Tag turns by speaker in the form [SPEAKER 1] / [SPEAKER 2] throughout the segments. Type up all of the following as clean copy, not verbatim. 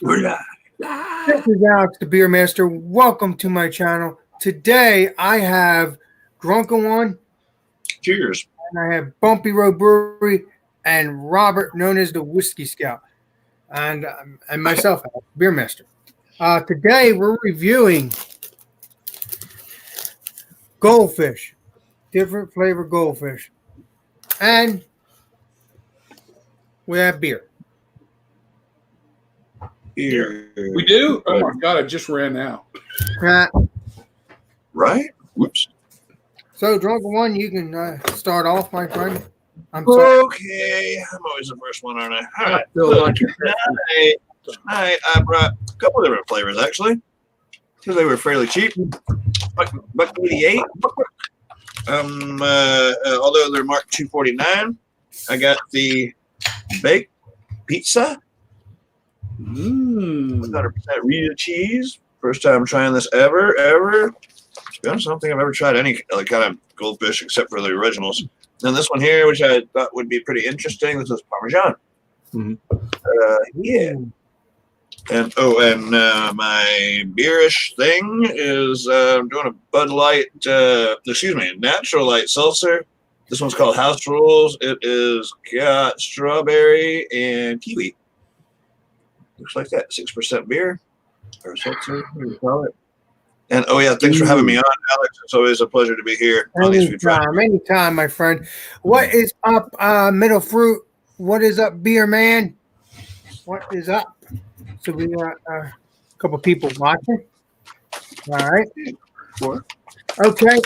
[SPEAKER 1] We're live.
[SPEAKER 2] This is Alex, the Beer Master. Welcome to my channel. Today I have Drunken One,
[SPEAKER 1] Cheers.
[SPEAKER 2] and I have Bumpy Road Brewery, and Robert, known as the Whiskey Scout, and myself, Alex, Beer Master. Today we're reviewing goldfish, different flavor goldfish, and we have beer.
[SPEAKER 1] Here.
[SPEAKER 3] We do? Oh my God, I just ran out.
[SPEAKER 2] Uh,
[SPEAKER 1] Right? Whoops.
[SPEAKER 2] so, Drunken One, you can start off, my friend. I'm sorry.
[SPEAKER 1] Okay. I'm always the first one, aren't I? All right.
[SPEAKER 3] Feel like
[SPEAKER 1] Tonight I brought a couple different flavors, actually. Because they were fairly cheap. Buck 88. Although they're marked $2.49, I got the baked pizza. 100% real cheese. First time trying this ever. To be honest, I don't think I've ever tried any other kind of goldfish except for the originals. And this one here, which I thought would be pretty interesting, this is Parmesan. Yeah. And my beerish thing is I'm doing a Bud Light, Natural Light Seltzer. This one's called House Rules. It is got strawberry and kiwi. Looks like that. 6% beer or seltzer, what do you call it? And thanks for having me on, Alex. It's always a pleasure to be here on these food trials.
[SPEAKER 2] Anytime, my friend. What is up, Middle Fruit? What is up, Beer Man? What is up? So we got a couple people watching. All right.
[SPEAKER 1] Sure.
[SPEAKER 2] Okay.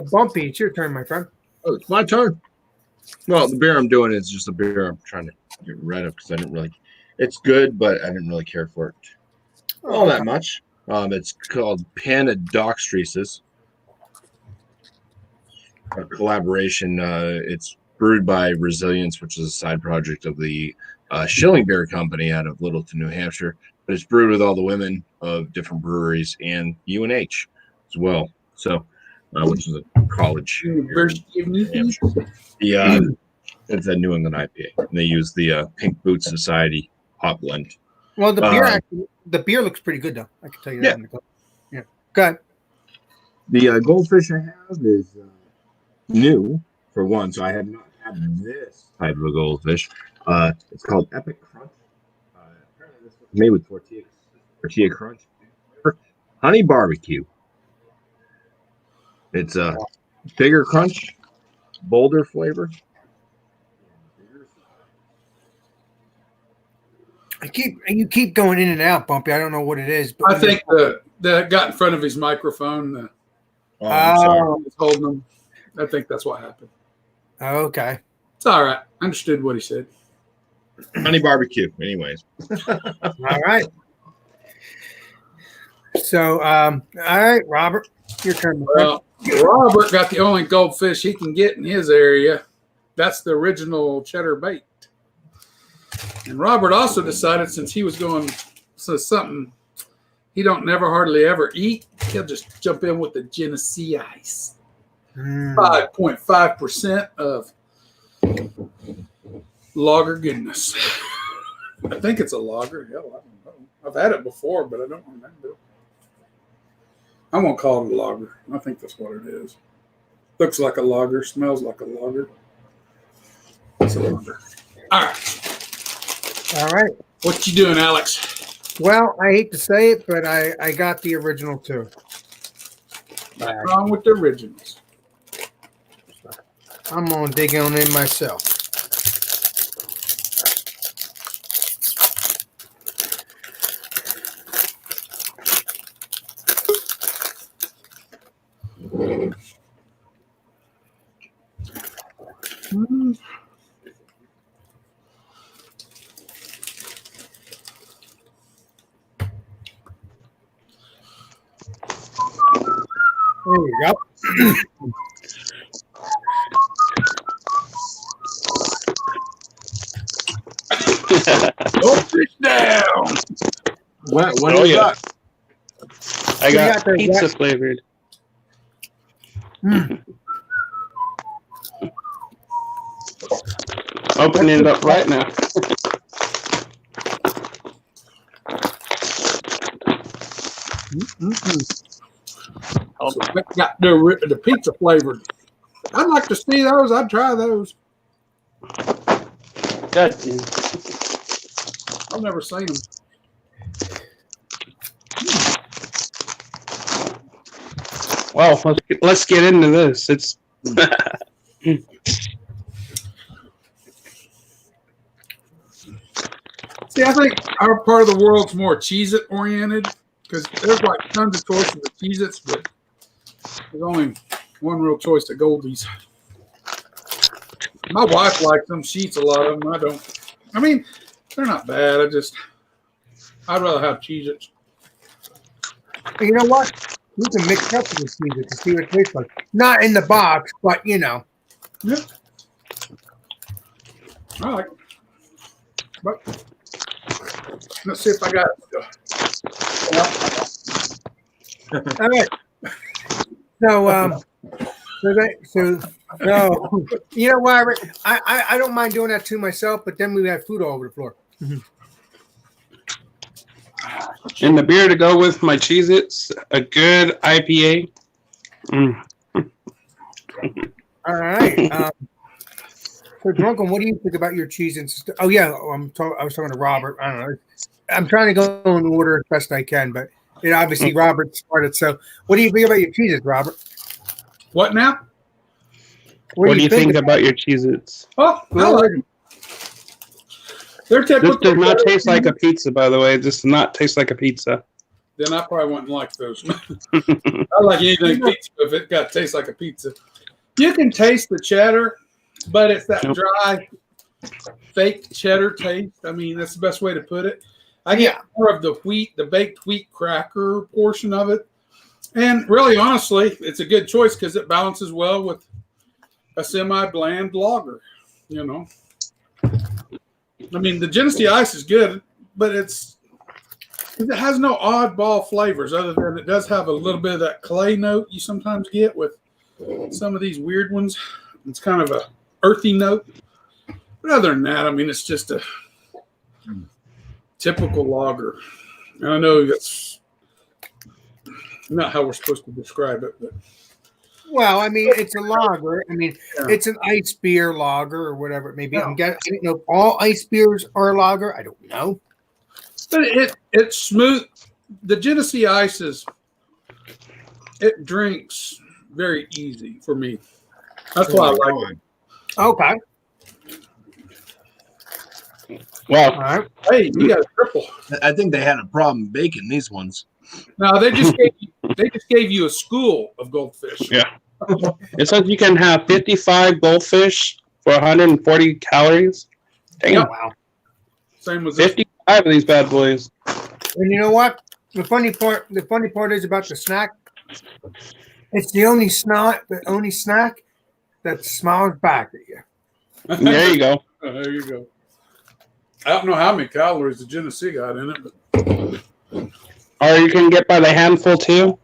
[SPEAKER 2] Bumpy, it's your turn, my friend.
[SPEAKER 4] Oh, it's my turn. Well, the beer I'm doing is just a beer I'm trying to get rid of because I didn't really. It's good, but I didn't really care for it all that much. It's called Panadocstresis. A collaboration. It's brewed by Resilience, which is a side project of the Schilling Beer Company out of Littleton, New Hampshire. But it's brewed with all the women of different breweries and UNH as well. So, which is a college.
[SPEAKER 3] University of New Hampshire.
[SPEAKER 4] It's a New England IPA. And they use the Pink Boot Society hot blend.
[SPEAKER 2] Well, the beer looks pretty good, though. I can tell you that. Yeah. Go ahead.
[SPEAKER 4] The goldfish I have is new, for one, so I have not had this type of a goldfish. It's called Epic Crunch. Apparently this was made with tortilla crunch, honey barbecue. It's a bigger crunch, bolder flavor.
[SPEAKER 2] You keep going in and out, Bumpy. I don't know what it is. But
[SPEAKER 3] I think that got in front of his microphone.
[SPEAKER 4] I'm sorry.
[SPEAKER 3] He's holding them. I think that's what happened.
[SPEAKER 2] Okay.
[SPEAKER 3] It's all right. I understood what he said.
[SPEAKER 4] Honey barbecue, anyways.
[SPEAKER 2] All right. So, all right, Robert, your turn.
[SPEAKER 3] Well, Robert got the only goldfish he can get in his area. That's the original cheddar bait. And Robert also decided, since he was going something he don't never hardly ever eat, he'll just jump in with the Genesee Ice. 5.5% of lager goodness. I think it's a lager. Hell, I don't know. I've had it before, but I don't remember. I won't call it a lager. I think that's what it is. Looks like a lager. Smells like a lager. It's a lager. All right.
[SPEAKER 2] All right.
[SPEAKER 3] What you doing, Alex?
[SPEAKER 2] Well, I hate to say it, but I got the original too.
[SPEAKER 3] What's wrong with the originals?
[SPEAKER 2] I'm gonna dig on in myself. There you go.
[SPEAKER 3] Go fish down.
[SPEAKER 4] What
[SPEAKER 5] Oh,
[SPEAKER 4] do you
[SPEAKER 5] yeah.
[SPEAKER 4] got?
[SPEAKER 5] I got
[SPEAKER 2] there,
[SPEAKER 5] pizza
[SPEAKER 2] Jack?
[SPEAKER 5] flavored. Opening it up right now.
[SPEAKER 3] So they got the pizza flavored. I'd like to see those. I'd try those.
[SPEAKER 5] Good.
[SPEAKER 3] I've never seen them.
[SPEAKER 5] Well, let's get into this. It's
[SPEAKER 3] See, I think our part of the world's more Cheez-It oriented because there's like tons of choices of Cheez-Its, but there's only one real choice of Goldies. My wife likes them. She eats a lot of them. I don't. I mean, they're not bad. I'd rather have Cheez-Its.
[SPEAKER 2] You know what? You can mix up with the Cheez-Its to see what it tastes like. Not in the box, but you know.
[SPEAKER 3] Yeah. I like it. But let's see if I got it.
[SPEAKER 2] All right. So, you know what? I don't mind doing that to myself, but then we have food all over the floor.
[SPEAKER 5] in the beer to go with my Cheez-Its, a good IPA.
[SPEAKER 2] All right. So, Drunken, what do you think about your Cheez-Its? Oh, yeah. I was talking to Robert. I don't know. I'm trying to go in order as best I can, but obviously Robert started. So, what do you think about your Cheez-Its, Robert?
[SPEAKER 3] What now?
[SPEAKER 5] What do you think about your Cheez-Its?
[SPEAKER 3] Oh, I like them. They're typical.
[SPEAKER 5] This does not taste like a pizza, by the way. This does not taste like a pizza.
[SPEAKER 3] Then I probably wouldn't like those. I like anything pizza if it got tastes like a pizza. You can taste the cheddar, but it's that dry, fake cheddar taste. I mean, that's the best way to put it. I get more of the baked wheat cracker portion of it. And really, honestly, it's a good choice because it balances well with a semi-bland lager, you know. I mean, the Genesee Ice is good, but it has no oddball flavors other than it does have a little bit of that clay note you sometimes get with some of these weird ones. It's kind of a earthy note. But other than that, I mean, it's just a typical lager. And I know that's not how we're supposed to describe it, but
[SPEAKER 2] Well, I mean, it's a lager. I mean, it's an ice beer lager or whatever it may be. I don't know if all ice beers are a lager. I don't know.
[SPEAKER 3] But it's smooth. The Genesee Ice it drinks very easy for me. That's why I like it.
[SPEAKER 2] Okay.
[SPEAKER 5] Well,
[SPEAKER 2] All right.
[SPEAKER 3] Hey, you got a triple.
[SPEAKER 4] I think they had a problem baking these ones.
[SPEAKER 3] No, they just gave you a school of goldfish.
[SPEAKER 5] yeah. It says you can have 55 goldfish for 140 calories. Damn.
[SPEAKER 3] Yep.
[SPEAKER 2] Wow.
[SPEAKER 3] Same with this.
[SPEAKER 5] 55 of these bad boys.
[SPEAKER 2] And you know what? The funny part is about the snack. It's the only snack that smiles back at you.
[SPEAKER 5] There you go.
[SPEAKER 3] There you go. I don't know how many calories the Genesee got in it, but
[SPEAKER 5] Or you can get by the handful too.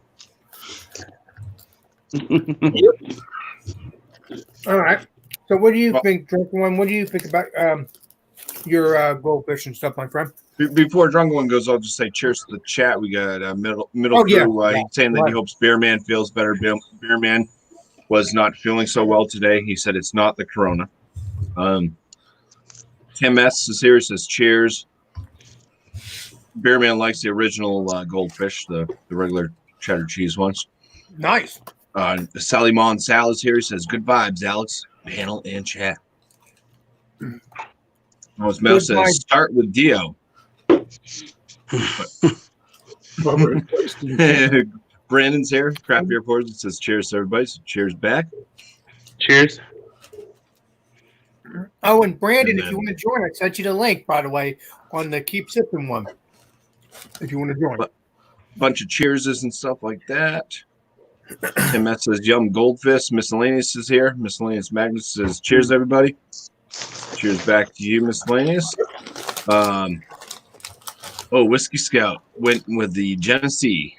[SPEAKER 2] All right. So, what do you think, Drunken One? What do you think about your goldfish and stuff, my friend?
[SPEAKER 4] Before Drunken One goes, I'll just say cheers to the chat. We got middle
[SPEAKER 2] Oh, yeah.
[SPEAKER 4] crew saying that he hopes Beer Man feels better. Beer Man was not feeling so well today. He said it's not the corona. Tim S is here, says cheers. Beer Man likes the original goldfish, the regular cheddar cheese ones.
[SPEAKER 2] Nice.
[SPEAKER 4] Sally Mon Sal is here. He says good vibes, Alex. Panel and chat. Mel says
[SPEAKER 2] vibes.
[SPEAKER 4] start with Dio. Brandon's here. Craft Beer Pours. It says cheers to everybody. So cheers back.
[SPEAKER 5] Cheers.
[SPEAKER 2] Oh, and Brandon, if you want to join, I sent you the link, by the way, on the Keep Sipping one. If you want to join.
[SPEAKER 4] Bunch of cheerses and stuff like that. Tim Metz says yum goldfish. Miscellaneous is here. Miscellaneous Magnus says cheers everybody. Cheers back to you, Miscellaneous. Whiskey Scout went with the Genesee.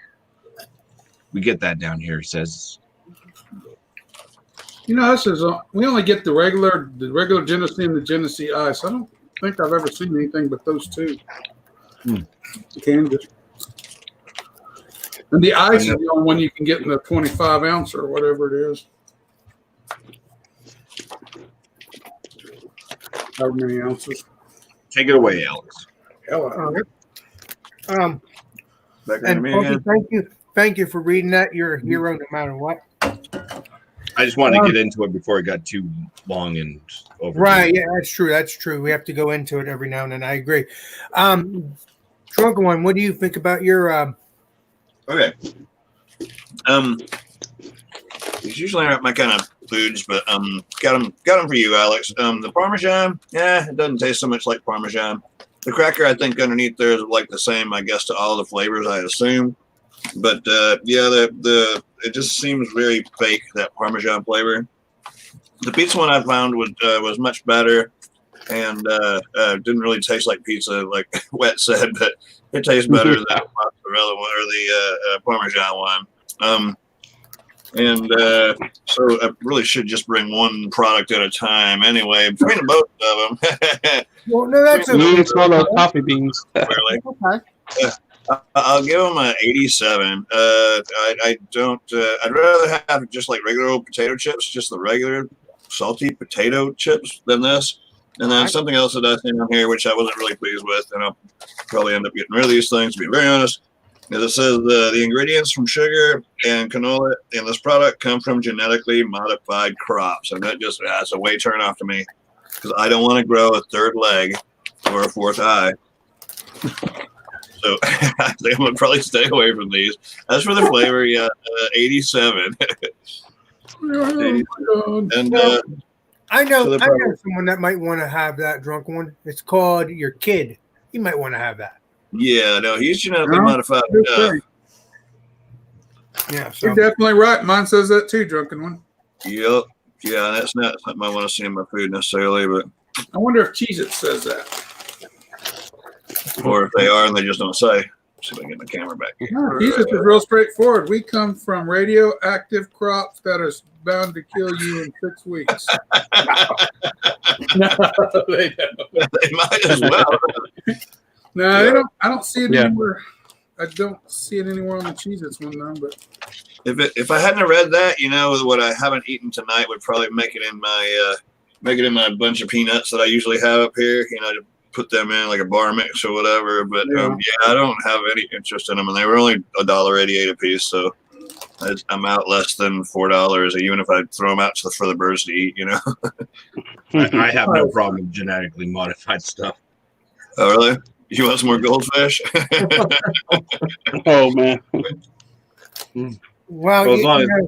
[SPEAKER 4] We get that down here, he says.
[SPEAKER 3] you know, this is we only get the regular Genesee and the Genesee Ice. I don't think I've ever seen anything but those two. Kansas. And the ice is the only one you can get in the 25 ounce or whatever it is. However many ounces.
[SPEAKER 4] Take it away, Alex.
[SPEAKER 3] Hell,
[SPEAKER 2] All right.
[SPEAKER 1] Back to
[SPEAKER 2] And
[SPEAKER 1] me
[SPEAKER 2] Funky,
[SPEAKER 1] again.
[SPEAKER 2] thank you for reading that. You're a hero no matter what.
[SPEAKER 4] I just wanted to get into it before it got too long and over.
[SPEAKER 2] Right, yeah, that's true. That's true. We have to go into it every now and then. I agree. Drunken one, what do you think about your
[SPEAKER 1] Okay. These usually aren't my kind of foods, but got them for you, Alex. The Parmesan, yeah, it doesn't taste so much like Parmesan. The cracker, I think, underneath there is like the same, I guess, to all the flavors, I assume. But yeah, the it just seems very fake, that Parmesan flavor. The pizza one I found was much better, and didn't really taste like pizza, like Wet said, but it tastes better than the mozzarella one or the Parmesan one. So I really should just bring one product at a time anyway, between the both of them.
[SPEAKER 2] well, no, that's
[SPEAKER 5] You need to smell those coffee beans.
[SPEAKER 1] Really.
[SPEAKER 2] okay.
[SPEAKER 1] I'll give them an 87. I don't. I'd rather have just like regular old potato chips, just the regular salty potato chips, than this. And then something else that I seen on here, which I wasn't really pleased with, and I'll probably end up getting rid of these things, to be very honest. Is it says the ingredients from sugar and canola in this product come from genetically modified crops, and that's a way turn off to me, because I don't want to grow a third leg or a fourth eye. So I think I'm gonna probably stay away from these. As for the flavor, yeah, 87. And
[SPEAKER 2] I know
[SPEAKER 1] So
[SPEAKER 2] I know someone that might want to have that drunk one. It's called your kid. He might want to have that.
[SPEAKER 1] yeah, no, he's genetically
[SPEAKER 3] No,
[SPEAKER 1] modified.
[SPEAKER 3] okay.
[SPEAKER 2] Yeah, so
[SPEAKER 3] You're definitely right. Mine says that too, drunken one.
[SPEAKER 1] Yep. Yeah, that's not something I want to see in my food necessarily, but
[SPEAKER 3] I wonder if Cheez-It says that.
[SPEAKER 1] or if they are and they just don't say. See if I can get my camera back.
[SPEAKER 3] Cheez-It is real straightforward. We come from radioactive crops that are bound to kill you in 6 weeks. No, they don't.
[SPEAKER 1] They might as well.
[SPEAKER 3] No, they don't. I don't see it
[SPEAKER 5] Yeah.
[SPEAKER 3] anywhere. I don't see it anywhere on the Cheez-Its one though. But
[SPEAKER 1] If I hadn't read that, what I haven't eaten tonight would probably make it in my bunch of peanuts that I usually have up here. To put them in like a bar mix or whatever. But yeah, I don't have any interest in them, and they were only $1.88 a piece, so I'm out less than $4, even if I throw them out for the birds to eat.
[SPEAKER 4] I have no problem with genetically modified stuff.
[SPEAKER 1] Oh, really? You want some more goldfish?
[SPEAKER 5] Oh man.
[SPEAKER 2] well,
[SPEAKER 4] Well,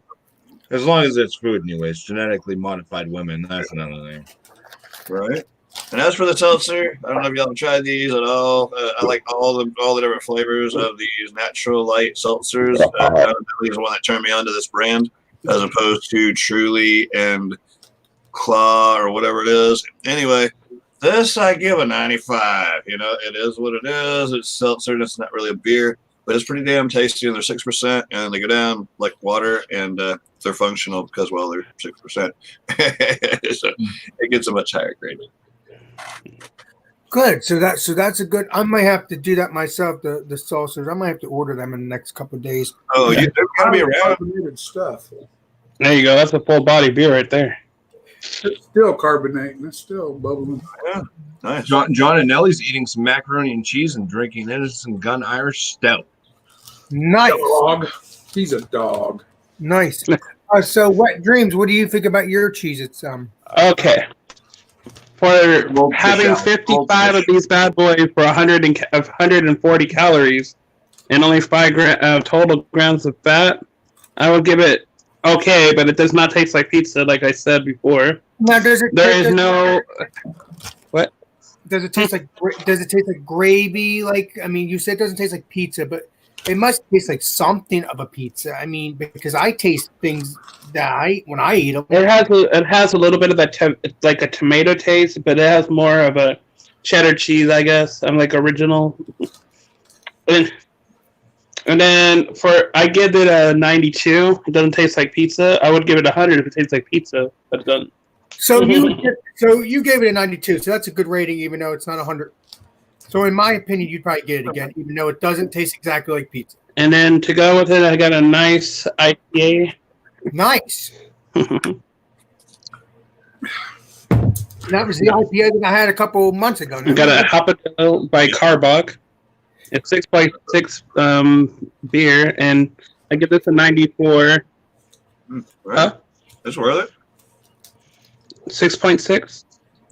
[SPEAKER 4] as long as it's food, anyways. Genetically modified women, that's another thing.
[SPEAKER 1] Right. And as for the seltzer, I don't know if y'all have tried these at all. I like all the different flavors of these natural light seltzers. These are the one that turned me onto this brand, as opposed to Truly and Claw or whatever it is. Anyway, this I give a 95. It is what it is. It's seltzer. It's not really a beer, but it's pretty damn tasty. And they're 6%, and they go down like water, and they're functional because, well, they're 6%. So it gets a much higher grade.
[SPEAKER 2] good. So that's a good. I might have to do that myself. The saucers. I might have to order them in the next couple of days.
[SPEAKER 1] Oh, they're gonna be around.
[SPEAKER 3] carbonated stuff.
[SPEAKER 5] There you go. That's a full body beer right there.
[SPEAKER 3] It's still carbonating. It's still bubbling.
[SPEAKER 1] Yeah, nice.
[SPEAKER 4] John and Nellie's eating some macaroni and cheese and drinking Innocent Gun Irish Stout.
[SPEAKER 2] Nice,
[SPEAKER 3] Dog. He's a dog.
[SPEAKER 2] nice. So, Wet Dreams. What do you think about your cheese? It's
[SPEAKER 5] Okay. For having
[SPEAKER 4] Goldfish.
[SPEAKER 5] 55 of these bad boys for 140 calories and only 5 total grams of fat, I would give it okay, but it does not taste like pizza, like I said before.
[SPEAKER 2] now does it?
[SPEAKER 5] There is no. What?
[SPEAKER 2] Does it taste like? Does it taste like gravy? Like, I mean, you said it doesn't taste like pizza, but it must taste like something of a pizza. I mean, because I taste things that when I eat them.
[SPEAKER 5] It has a little bit of that it's like a tomato taste, but it has more of a cheddar cheese, I guess. I'm like original. And then I give it a 92. It doesn't taste like pizza. I would give it 100 if it tastes like pizza, but it doesn't.
[SPEAKER 2] So you gave it a 92. So that's a good rating, even though it's not 100. So in my opinion, you'd probably get it again, even though it doesn't taste exactly like pizza.
[SPEAKER 5] And then to go with it, I got a nice IPA.
[SPEAKER 2] Nice. That was the IPA that I had a couple months ago.
[SPEAKER 5] I got a Hapato by Carbach. It's 6.6 beer, and I give this a 94.
[SPEAKER 1] Right.
[SPEAKER 5] Huh?
[SPEAKER 1] It's worth it.
[SPEAKER 5] 6.6.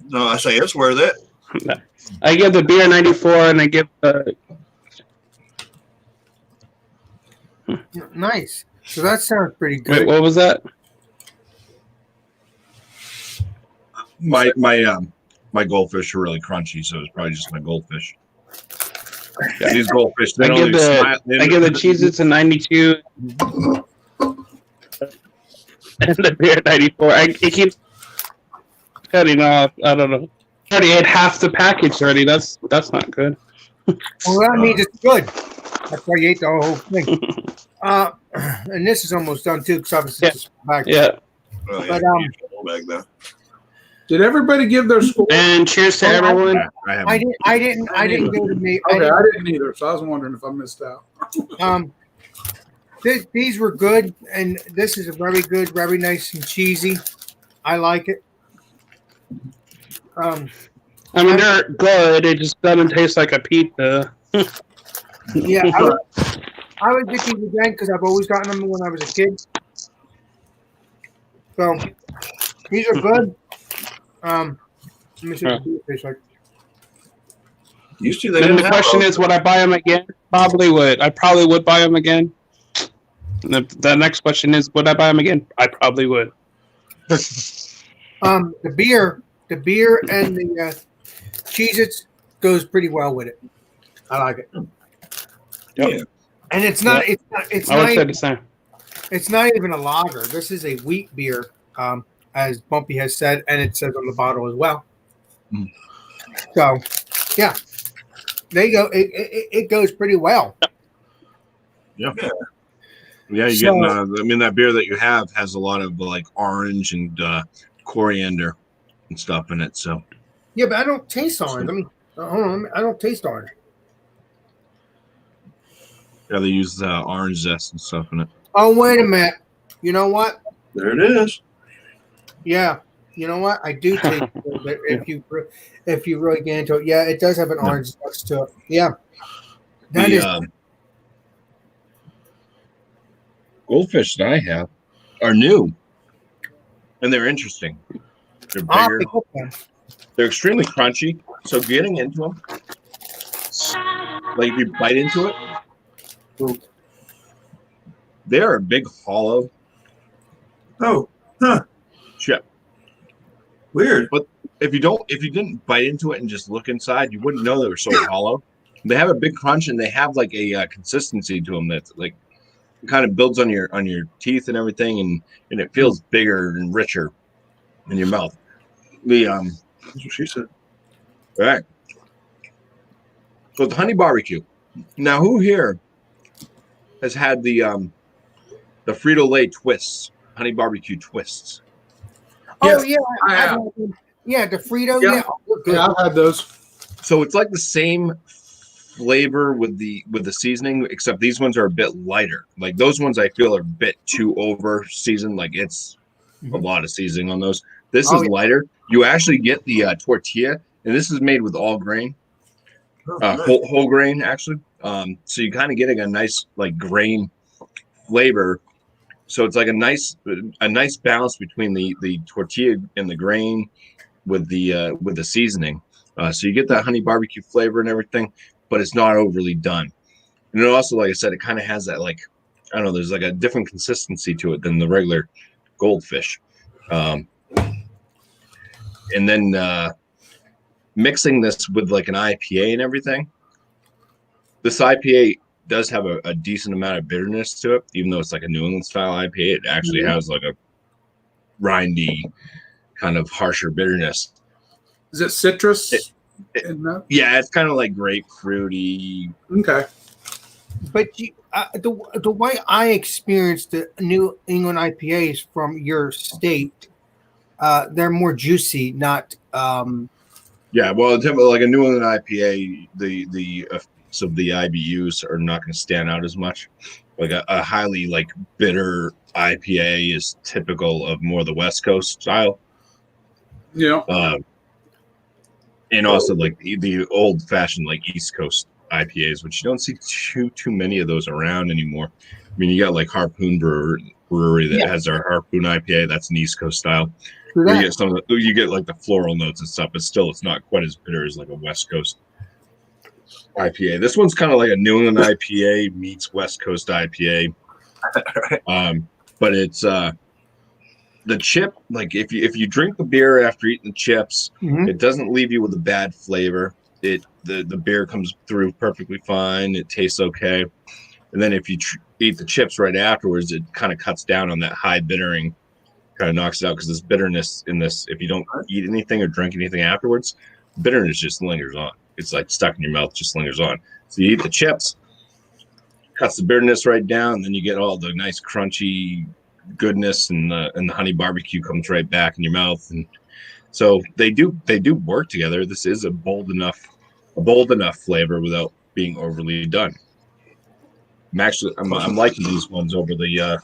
[SPEAKER 1] No, I say it's worth it.
[SPEAKER 5] I give the beer 94, and I give
[SPEAKER 2] Nice. So that sounds pretty good.
[SPEAKER 5] wait, what was that?
[SPEAKER 4] My goldfish are really crunchy, so it's probably just my goldfish. Yeah, these goldfish.
[SPEAKER 5] I give the Cheez-Its a 92, and the beer 94. It keeps cutting off. I don't know. I already ate half the package already. That's not good.
[SPEAKER 2] Well, that means it's good. That's why you ate the whole thing. And this is almost done too, because obviously it's back.
[SPEAKER 5] Yeah.
[SPEAKER 1] Oh, yeah,
[SPEAKER 2] But,
[SPEAKER 1] back there.
[SPEAKER 3] Did everybody give their score?
[SPEAKER 5] And cheers to everyone.
[SPEAKER 2] I didn't go to me.
[SPEAKER 3] Okay, I didn't either, so I was wondering if I missed out.
[SPEAKER 2] These were good, and this is a very good, very nice and cheesy. I like it.
[SPEAKER 5] I mean, they're good. It just doesn't taste like a pizza.
[SPEAKER 2] Yeah, I would get these again because I've always gotten them when I was a kid. So these are good. Let me see what the taste like.
[SPEAKER 1] Used to, they
[SPEAKER 5] Then
[SPEAKER 1] didn't
[SPEAKER 5] the
[SPEAKER 1] have
[SPEAKER 5] question
[SPEAKER 1] those.
[SPEAKER 5] is, would I buy them again? Probably would. I probably would buy them again. The next question is, would I buy them again? I probably would.
[SPEAKER 2] The beer and the Cheez-Its goes pretty well with it. I like it.
[SPEAKER 1] Yeah.
[SPEAKER 2] And it's not.
[SPEAKER 5] Yeah.
[SPEAKER 2] It's
[SPEAKER 5] I would
[SPEAKER 2] not.
[SPEAKER 5] say the same.
[SPEAKER 2] It's not even a lager. This is a wheat beer, as Bumpy has said, and it says on the bottle as well.
[SPEAKER 4] Mm.
[SPEAKER 2] So, yeah, there you go. It goes pretty well.
[SPEAKER 4] Yeah, you're getting. I mean, that beer that you have has a lot of like orange and coriander and stuff in it. So
[SPEAKER 2] Yeah, but I don't taste orange. I mean, hold on. I don't taste orange.
[SPEAKER 4] yeah, they use orange zest and stuff in it.
[SPEAKER 2] Oh, wait a minute. You know what?
[SPEAKER 1] There it is.
[SPEAKER 2] Yeah. You know what? I do taste it a little bit if you really get into it. Yeah, it does have an orange zest to it. Yeah. That is.
[SPEAKER 4] Goldfish that I have are new, and they're interesting. They're bigger. They're extremely crunchy. So getting into them, like if you bite into it, they are a big hollow
[SPEAKER 1] Oh, huh.
[SPEAKER 4] chip.
[SPEAKER 1] Weird.
[SPEAKER 4] But if you didn't bite into it and just look inside, you wouldn't know they were so hollow. They have a big crunch, and they have like a consistency to them that's like it kind of builds on your teeth and everything, and it feels bigger and richer in your mouth.
[SPEAKER 1] That's what she said.
[SPEAKER 4] All right. So it's honey barbecue. Now, who here has had the Frito-Lay twists, honey barbecue twists?
[SPEAKER 2] Oh,
[SPEAKER 3] Yes,
[SPEAKER 2] yeah. Yeah, the Frito.
[SPEAKER 3] Yeah.
[SPEAKER 2] Yeah. Oh, good.
[SPEAKER 3] Yeah, I've had those.
[SPEAKER 4] So it's like the same flavor with the seasoning, except these ones are a bit lighter. Like those ones I feel are a bit too over seasoned. Like it's a lot of seasoning on those. This is lighter. You actually get the tortilla, and this is made with all grain, whole grain actually. So you kind of get a nice like grain flavor. So it's like a nice balance between the tortilla and the grain with the seasoning. So you get that honey barbecue flavor and everything, but it's not overly done. And it also, like I said, it kind of has that like, I don't know, there's like a different consistency to it than the regular goldfish. And then mixing this with like an IPA and everything, this IPA does have a decent amount of bitterness to it, even though it's like a New England style IPA. It actually has like a rindy kind of harsher bitterness.
[SPEAKER 3] Is it citrus?
[SPEAKER 4] Yeah, it's kind of like grapefruity.
[SPEAKER 3] Okay.
[SPEAKER 2] But the way I experienced the New England IPAs from your state, they're more juicy, not
[SPEAKER 4] Yeah, well, like a New England IPA, the effects of the IBUs are not going to stand out as much. Like a highly like bitter IPA is typical of more the West Coast style.
[SPEAKER 3] Yeah.
[SPEAKER 4] And also like the old fashioned like East Coast IPAs, which you don't see too many of those around anymore. I mean, you got like Harpoon Brewery that has our Harpoon IPA. That's an East Coast style. Where you get some of you get like the floral notes and stuff, but still, it's not quite as bitter as like a West Coast IPA. This one's kind of like a New England IPA meets West Coast IPA. But it's the chip. Like if you drink the beer after eating the chips, it doesn't leave you with a bad flavor. The beer comes through perfectly fine. It tastes okay. And then if you eat the chips right afterwards, it kind of cuts down on that high bittering, kind of knocks it out because this bitterness in this, if you don't eat anything or drink anything afterwards, bitterness just lingers on. It's like stuck in your mouth, just lingers on. So you eat the chips, cuts the bitterness right down, and then you get all the nice crunchy goodness, and the honey barbecue comes right back in your mouth. And so they do work together. This is a bold enough flavor without being overly done. I'm liking these ones over the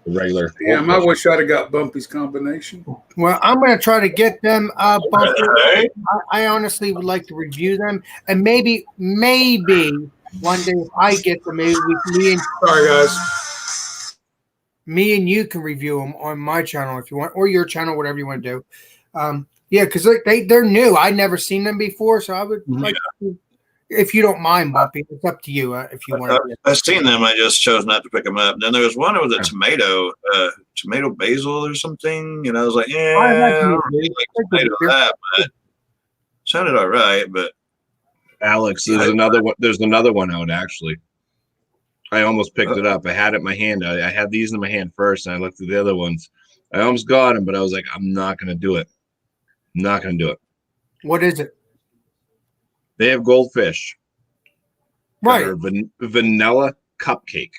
[SPEAKER 4] regular.
[SPEAKER 3] Yeah, I wish I'd have got Bumpy's combination.
[SPEAKER 2] Well, I'm going to try to get them Bumpy. I honestly would like to review them, and maybe one day if I get them, maybe
[SPEAKER 3] Sorry, guys.
[SPEAKER 2] Me and you can review them on my channel if you want, or your channel, whatever you want to do. Yeah, because they're new. I'd never seen them before, so I would like to, if you don't mind, Bumpy. It's up to you if you want.
[SPEAKER 1] I've seen them. I just chose not to pick them up. Then there was one. It was a tomato basil or something. And I was like, yeah, I don't really like tomato that, but it sounded all right. But
[SPEAKER 4] Alex, there's another one. There's another one out actually. I almost picked it up. I had it in my hand. I had these in my hand first, and I looked at the other ones. I almost got them, but I was like, I'm not going to do it. I'm not going to do it.
[SPEAKER 2] What is it?
[SPEAKER 4] They have goldfish.
[SPEAKER 2] Right.
[SPEAKER 4] Vanilla cupcake.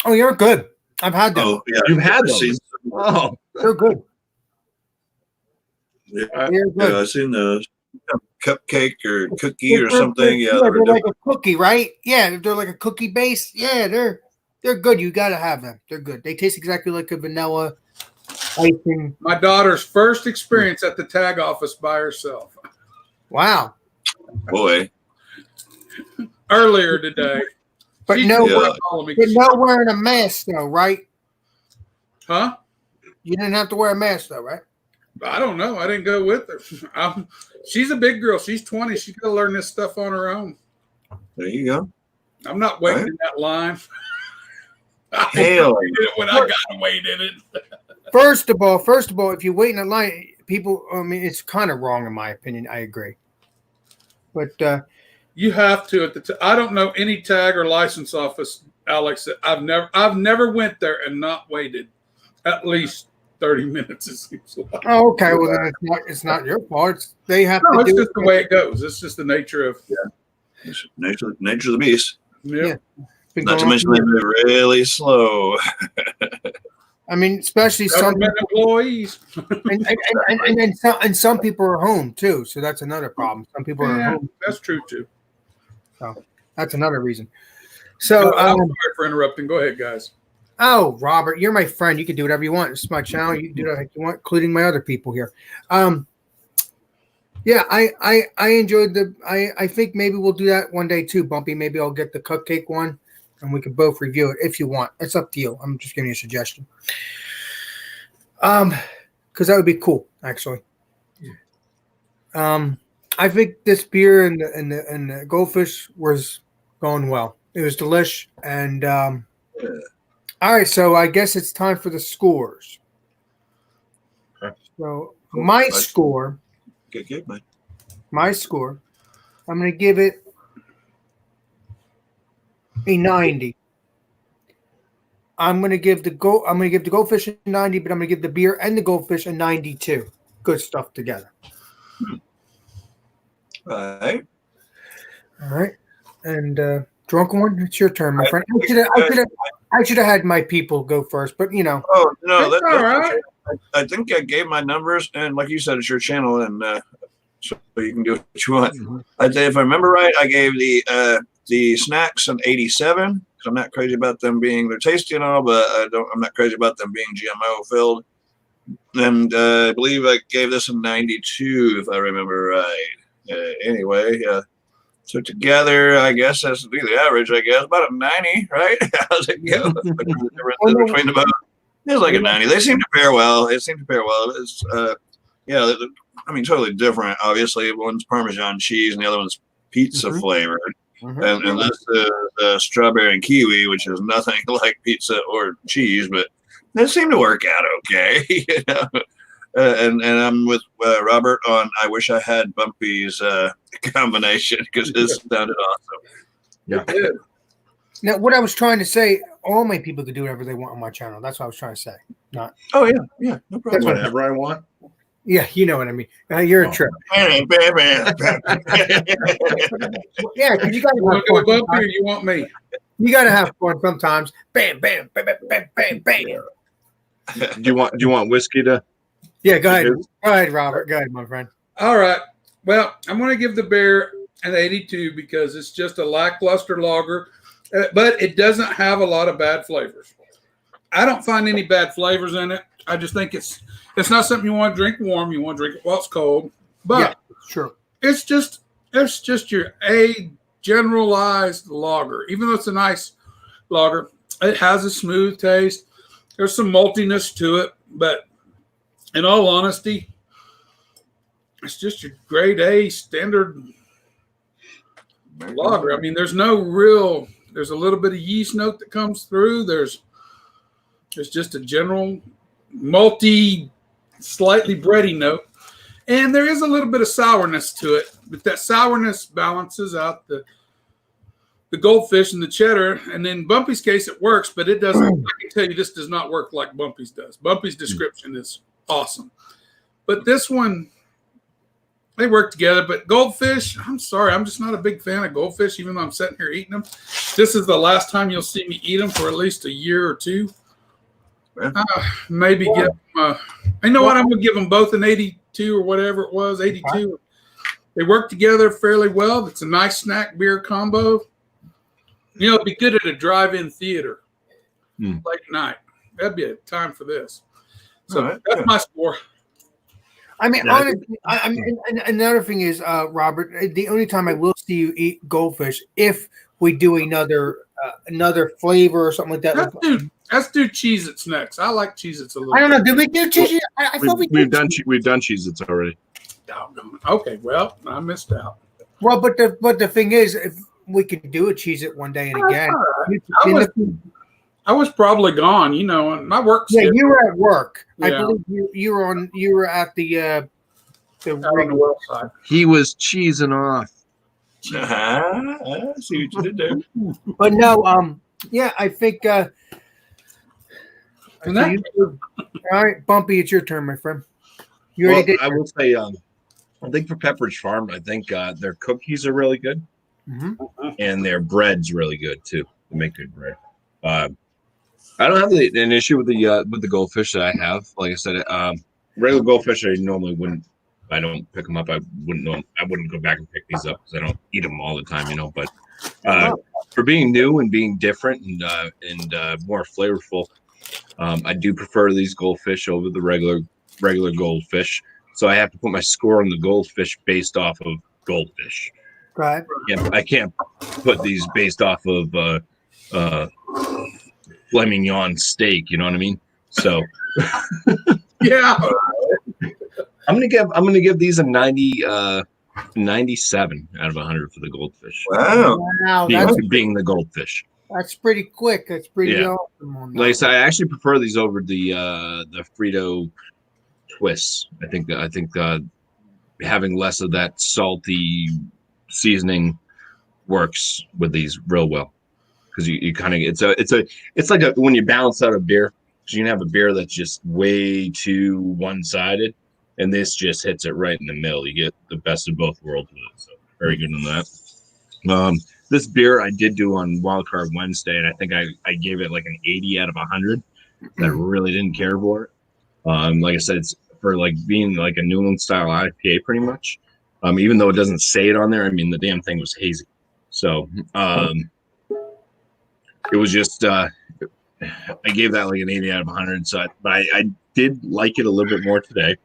[SPEAKER 2] Oh, you're good. I've had them.
[SPEAKER 1] Oh, yeah.
[SPEAKER 4] You've had those. Oh,
[SPEAKER 2] they're good.
[SPEAKER 1] Yeah, I've seen those. Cupcake or cookie or something. Yeah,
[SPEAKER 2] they're like a cookie, right? Yeah, they're like a cookie base. Yeah, they're good. You got to have them. They're good. They taste exactly like a vanilla icing.
[SPEAKER 3] My daughter's first experience at the tag office by herself.
[SPEAKER 2] Wow.
[SPEAKER 1] Boy.
[SPEAKER 3] Earlier today.
[SPEAKER 2] But no wearing a mask though, right?
[SPEAKER 3] Huh?
[SPEAKER 2] You didn't have to wear a mask though, right?
[SPEAKER 3] I don't know. I didn't go with her. She's a big girl. She's 20. She's got to learn this stuff on her own.
[SPEAKER 1] There you go.
[SPEAKER 3] I'm not waiting in that line.
[SPEAKER 1] Hell.
[SPEAKER 3] When I got to wait in it.
[SPEAKER 2] First of all, if you wait in a line, people, I mean, it's kind of wrong in my opinion. I agree. But
[SPEAKER 3] you have to I don't know any tag or license office, Alex. I've never went there and not waited at least 30 minutes. It seems like. Oh,
[SPEAKER 2] okay. Well, then it's not your fault. They have to.
[SPEAKER 3] It's just the way it goes. It's just the nature of
[SPEAKER 1] nature of the beast.
[SPEAKER 3] Yeah.
[SPEAKER 1] Not to mention they move really slow.
[SPEAKER 2] I mean, especially some
[SPEAKER 3] employees,
[SPEAKER 2] and some people are home too. So that's another problem. Some people are home.
[SPEAKER 3] That's true too.
[SPEAKER 2] So that's another reason. So
[SPEAKER 3] I'm sorry for interrupting. Go ahead, guys.
[SPEAKER 2] Oh, Robert, you're my friend. You can do whatever you want. It's my channel. You can do whatever you want, including my other people here. Yeah, I enjoyed I think maybe we'll do that one day too, Bumpy. Maybe I'll get the cupcake one, and we can both review it if you want. It's up to you. I'm just giving you a suggestion. Because that would be cool, actually. I think this beer and the goldfish was going well. It was delish, and all right. So I guess it's time for the scores. So my score.
[SPEAKER 1] Good, man.
[SPEAKER 2] My score. I'm going to give it a 90. I'm going to give the goldfish a 90, but I'm going to give the beer and the goldfish a 92. Good stuff together.
[SPEAKER 1] All right.
[SPEAKER 2] And drunken one, it's your turn, my friend. I should have had my people go first, but you know.
[SPEAKER 1] Oh no,
[SPEAKER 3] that's all right.
[SPEAKER 1] I think I gave my numbers, and like you said, it's your channel, and so you can do what you want. I'd say if I remember right, I gave the snacks an 87 because I'm not crazy about them being they're tasty and all, but I'm not crazy about them being GMO filled. And I believe I gave this a 92 if I remember right. Anyway, so together, I guess that's the average. I guess about a 90, right? How's it go? Between the both, it's like a 90. They seem to pair well. It seemed to pair well. It's yeah. I mean, totally different. Obviously, one's Parmesan cheese and the other one's pizza flavored. And this is strawberry and kiwi, which is nothing like pizza or cheese, but they seem to work out okay. You know? And I'm with Robert on I wish I had Bumpy's combination because this sounded awesome.
[SPEAKER 4] Yeah.
[SPEAKER 2] Now, what I was trying to say, all my people can do whatever they want on my channel. That's what I was trying to say. Not.
[SPEAKER 1] Oh yeah, no problem.
[SPEAKER 4] Whatever I want.
[SPEAKER 2] Yeah, you know what I mean. You're a trip. Yeah, because you got to
[SPEAKER 3] You want to go Bumpy or you want me?
[SPEAKER 2] You got to have fun sometimes. Bam, bam, bam, bam, bam, bam.
[SPEAKER 4] Do you want whiskey to?
[SPEAKER 2] Yeah, go ahead. Go ahead, Robert. Go ahead, my friend.
[SPEAKER 3] All right. Well, I'm going to give the beer an 82 because it's just a lackluster lager, but it doesn't have a lot of bad flavors. I don't find any bad flavors in it. I just think it's not something you want to drink warm. You want to drink it while it's cold. But
[SPEAKER 2] yeah, sure,
[SPEAKER 3] it's just your generalized lager. Even though it's a nice lager, it has a smooth taste. There's some maltiness to it, but in all honesty, it's just your grade A standard lager. I mean, there's a little bit of yeast note that comes through. There's just a general malty, slightly bready note. And there is a little bit of sourness to it, but that sourness balances out the goldfish and the cheddar. And in Bumpy's case, it works, but it doesn't. I can tell you this does not work like Bumpy's does. Bumpy's description is awesome. But this one, they work together. But goldfish, I'm sorry, I'm just not a big fan of goldfish, even though I'm sitting here eating them. This is the last time you'll see me eat them for at least a year or two. Maybe give them you know what? I'm going to give them both an 82 or whatever it was, 82. They work together fairly well. It's a nice snack beer combo. You know, it'd be good at a drive-in theater late night. That'd be a time for this. So that's my score.
[SPEAKER 2] I mean, honestly, another thing is, Robert, the only time I will see you eat goldfish if we do another flavor or something like that.
[SPEAKER 3] Let's do Cheez-Its next. I like Cheez-Its a little.
[SPEAKER 2] I don't know. Did we do Cheez-Its? I thought
[SPEAKER 4] we've done Cheez-Its already.
[SPEAKER 3] Okay, well, I missed out.
[SPEAKER 2] Well, but the thing is, if we could do a Cheez-It one day and again.
[SPEAKER 3] I was probably gone, you know, and my work.
[SPEAKER 2] Yeah, you were at work.
[SPEAKER 3] Yeah.
[SPEAKER 2] I believe you were at the
[SPEAKER 3] website.
[SPEAKER 4] He was cheesing off.
[SPEAKER 1] I see what you did there.
[SPEAKER 2] But no, yeah, I think. All right, Bumpy, it's your turn, my friend. You already did.
[SPEAKER 4] I will say, I think for Pepperidge Farm, I think their cookies are really good, and their bread's really good too. They make good bread. I don't have an issue with the goldfish that I have. Like I said, regular goldfish I normally wouldn't. If I don't pick them up, I wouldn't go back and pick these up because I don't eat them all the time, you know. But for being new and being different and more flavorful, I do prefer these goldfish over the regular goldfish. So I have to put my score on the goldfish based off of goldfish.
[SPEAKER 2] Right.
[SPEAKER 4] Yeah, I can't put these based off of filet mignon steak. You know what I mean? So
[SPEAKER 3] yeah.
[SPEAKER 4] I'm gonna give these a 97 out of 100 for the goldfish.
[SPEAKER 1] Wow,
[SPEAKER 4] being the goldfish.
[SPEAKER 2] That's pretty quick. That's pretty awesome.
[SPEAKER 4] Like I said, I actually prefer these over the Frito twists. I think having less of that salty seasoning works with these real well because you kind of it's like when you balance out a beer. Because you can have a beer that's just way too one-sided. And this just hits it right in the middle. You get the best of both worlds with it. So very good on that. This beer I did do on Wildcard Wednesday, and I think I gave it like an 80 out of 100. I really didn't care for it. Like I said, it's for like being like a New England style IPA pretty much. Even though it doesn't say it on there, I mean, the damn thing was hazy. So it was just, I gave that like an 80 out of 100. So, but I did like it a little bit more today.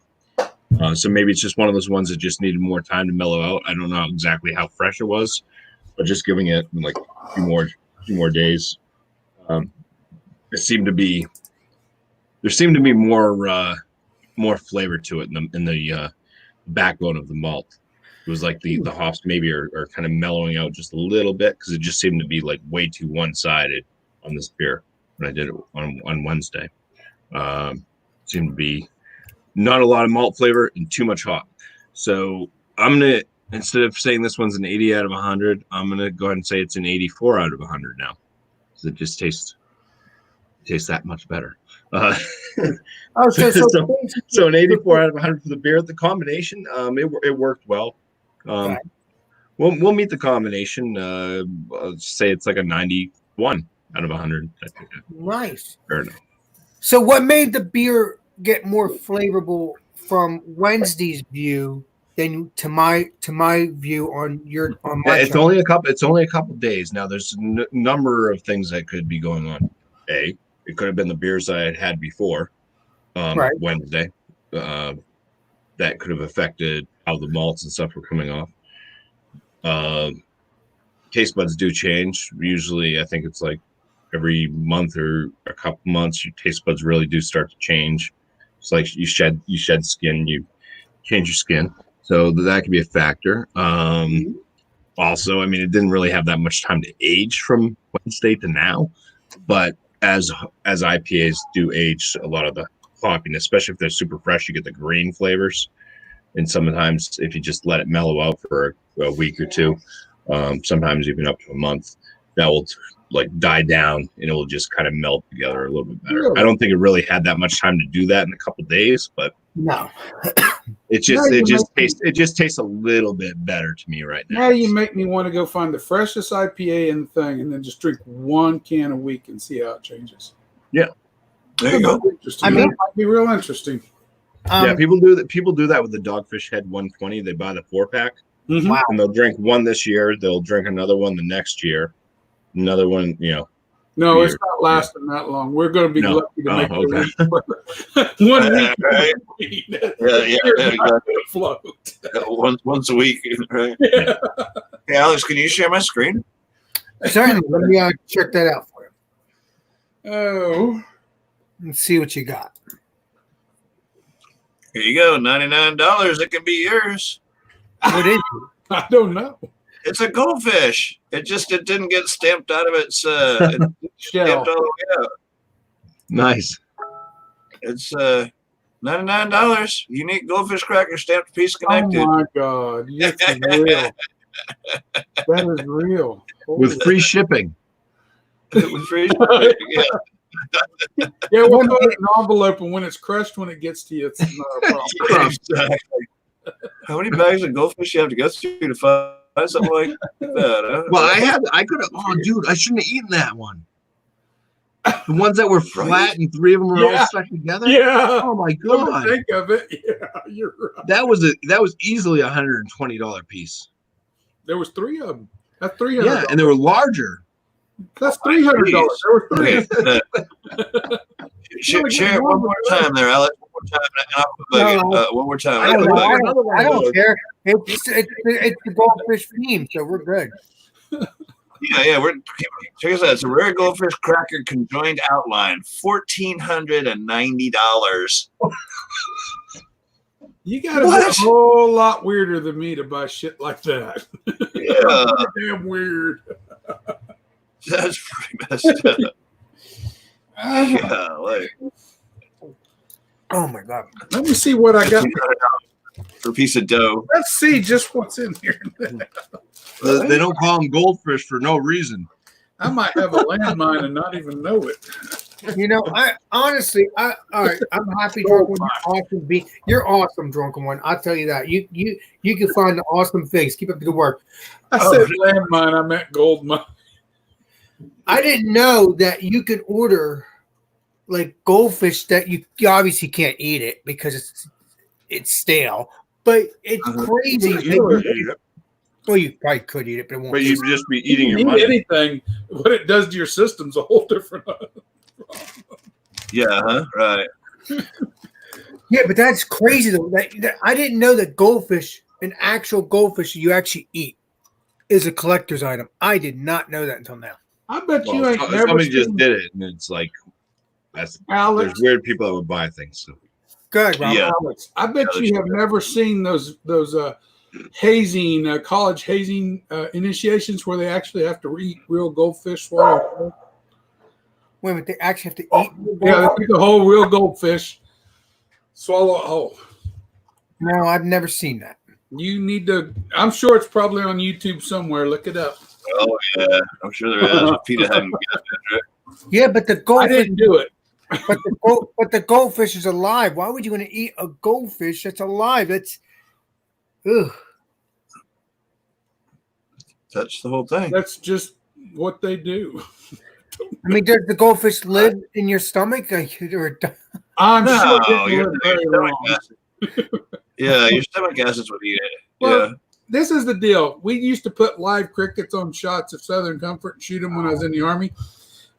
[SPEAKER 4] So maybe it's just one of those ones that just needed more time to mellow out. I don't know exactly how fresh it was, but just giving it like a few more days. There seemed to be more flavor to it in the backbone of the malt. It was like the hops maybe are kind of mellowing out just a little bit because it just seemed to be like way too one-sided on this beer when I did it on Wednesday. Seemed to be not a lot of malt flavor and too much hop. So I'm gonna, instead of saying this one's an 80 out of 100, I'm gonna go ahead and say it's an 84 out of 100 now, because it just tastes that much better. So an 84 out of 100 for the beer. The combination, it worked well. We'll meet the combination. I'll say it's like a 91 out of 100.
[SPEAKER 2] Nice.
[SPEAKER 4] Fair enough.
[SPEAKER 2] So what made the beer get more flavorful from Wednesday's view than to my view on my
[SPEAKER 4] It's only a couple days now. There's a number of things that could be going on. It could have been the beers I had had before
[SPEAKER 2] Right.
[SPEAKER 4] Wednesday. That could have affected how the malts and stuff were coming off. Taste buds do change. Usually, I think it's like every month or a couple months, your taste buds really do start to change. It's like you shed skin, you change your skin, so that could be a factor. Also, I mean, it didn't really have that much time to age from Wednesday to now, but as IPAs do age, a lot of the hoppiness, especially if they're super fresh, you get the green flavors. And sometimes if you just let it mellow out for a week or two, sometimes even up to a month, that will like die down and it will just kind of melt together a little bit better.
[SPEAKER 2] Really?
[SPEAKER 4] I don't think it really had that much time to do that in a couple days, but
[SPEAKER 2] No.
[SPEAKER 4] it just tastes a little bit better to me right now.
[SPEAKER 3] Now you make me want to go find the freshest IPA in the thing and then just drink one can a week and see how it changes.
[SPEAKER 1] There you go.
[SPEAKER 3] I mean, that might be real interesting.
[SPEAKER 4] Yeah, people do that. People do that with the Dogfish Head 120. They buy the 4-pack,
[SPEAKER 2] Wow.
[SPEAKER 4] and they'll drink one this year. They'll drink another one the next year. Another one,
[SPEAKER 3] No,
[SPEAKER 4] beer.
[SPEAKER 3] it's not lasting that long. We're going to be
[SPEAKER 4] No.
[SPEAKER 3] lucky to make
[SPEAKER 1] Right.
[SPEAKER 3] 1 week.
[SPEAKER 1] Exactly.
[SPEAKER 3] Float.
[SPEAKER 1] Once a week, right?
[SPEAKER 3] Yeah.
[SPEAKER 1] Hey, Alex, can you share my screen?
[SPEAKER 2] Certainly. Let me check that out for you.
[SPEAKER 3] Oh,
[SPEAKER 2] Let's see what you got.
[SPEAKER 1] Here you go, $99. It can be yours.
[SPEAKER 2] What is it?
[SPEAKER 3] I don't know.
[SPEAKER 1] It's a goldfish. It didn't get stamped out of its stamped
[SPEAKER 3] Shell.
[SPEAKER 1] all the way out.
[SPEAKER 4] nice.
[SPEAKER 1] It's $99. Unique goldfish cracker stamped piece connected.
[SPEAKER 3] Oh my God. Yes, it's real. That is real.
[SPEAKER 4] With free shipping.
[SPEAKER 1] With free shipping, yeah.
[SPEAKER 3] Yeah, we'll put it in an envelope, and when it's crushed, when it gets to you, it's not a problem.
[SPEAKER 1] Exactly. How many bags of goldfish you have to go through to find something like that? Huh?
[SPEAKER 4] Well, I could have. Oh, dude, I shouldn't have eaten that one. The ones that were flat and 3 of them were all stuck together.
[SPEAKER 3] Yeah.
[SPEAKER 4] Oh my
[SPEAKER 3] Come to
[SPEAKER 4] God.
[SPEAKER 3] think of it, yeah, you're right.
[SPEAKER 4] That was easily $120 piece.
[SPEAKER 3] There was 3 of them. That's $300.
[SPEAKER 4] Yeah, and they were larger.
[SPEAKER 3] That's $300. There were 3.
[SPEAKER 1] Okay. Share it one more time there, Alex. One more time.
[SPEAKER 2] I don't care. It's the goldfish theme, so we're good.
[SPEAKER 1] Yeah. Check this out. It's a rare goldfish cracker conjoined outline, $1,490.
[SPEAKER 3] You got to be a whole lot weirder than me to buy shit like that.
[SPEAKER 1] Yeah,
[SPEAKER 3] Damn weird.
[SPEAKER 1] that's pretty messed up. Yeah, like
[SPEAKER 2] Oh my God.
[SPEAKER 3] Let me see what I got.
[SPEAKER 1] for a piece of dough.
[SPEAKER 3] Let's see just what's in here.
[SPEAKER 4] They don't call them goldfish for no reason.
[SPEAKER 3] I might have a landmine and not even know it.
[SPEAKER 2] You know, I honestly, all right. I'm happy drunken one. You're awesome. You're awesome, drunken one. I'll tell you that. You can find the awesome things. Keep up the good work.
[SPEAKER 3] I said landmine. I meant gold mine.
[SPEAKER 2] I didn't know that you could order like goldfish that you obviously can't eat it because it's stale. but it's
[SPEAKER 1] Uh-huh.
[SPEAKER 2] crazy. Well, you probably could eat it, but it won't.
[SPEAKER 4] But
[SPEAKER 2] taste
[SPEAKER 4] you'd just be
[SPEAKER 3] You
[SPEAKER 4] eating
[SPEAKER 3] can
[SPEAKER 4] your
[SPEAKER 3] eat
[SPEAKER 4] money.
[SPEAKER 3] anything. What it does to your system's a whole different.
[SPEAKER 1] Yeah, huh? Right.
[SPEAKER 2] Yeah, but that's crazy though. I didn't know that goldfish, an actual goldfish you actually eat, is a collector's item. I did not know that until now.
[SPEAKER 3] I bet you
[SPEAKER 4] Well,
[SPEAKER 3] ain't never
[SPEAKER 4] somebody
[SPEAKER 3] seen
[SPEAKER 4] just did it, and it's like there's
[SPEAKER 3] Alex.
[SPEAKER 4] weird people that would buy things. So.
[SPEAKER 2] Good, Rob.
[SPEAKER 1] Yeah.
[SPEAKER 3] Alex, I bet
[SPEAKER 1] Yeah,
[SPEAKER 3] you have never seen those hazing college hazing initiations where they actually have to eat real goldfish. Swallow.
[SPEAKER 2] Wait a minute, they actually have to eat.
[SPEAKER 3] Yeah, they eat the whole real goldfish. Swallow it whole.
[SPEAKER 2] No, I've never seen that.
[SPEAKER 3] You need to. I'm sure it's probably on YouTube somewhere. Look it up.
[SPEAKER 1] Oh yeah, I'm sure there is. Peter hadn't got it.
[SPEAKER 2] Yeah, but the
[SPEAKER 3] I
[SPEAKER 2] goldfish,
[SPEAKER 3] didn't do it.
[SPEAKER 2] but the goldfish is alive. Why would you want to eat a goldfish that's alive? That's, ugh.
[SPEAKER 1] That's the whole thing.
[SPEAKER 3] That's just what they do.
[SPEAKER 2] I mean, does the goldfish live in your stomach? Or,
[SPEAKER 3] I'm
[SPEAKER 1] No,
[SPEAKER 3] sure it didn't
[SPEAKER 1] your
[SPEAKER 3] live very
[SPEAKER 1] stomach
[SPEAKER 3] long.
[SPEAKER 1] acid. Yeah, your stomach acids would eat it.
[SPEAKER 3] Well,
[SPEAKER 1] Yeah.
[SPEAKER 3] This is the deal. We used to put live crickets on shots of Southern Comfort and shoot them when I was in the Army.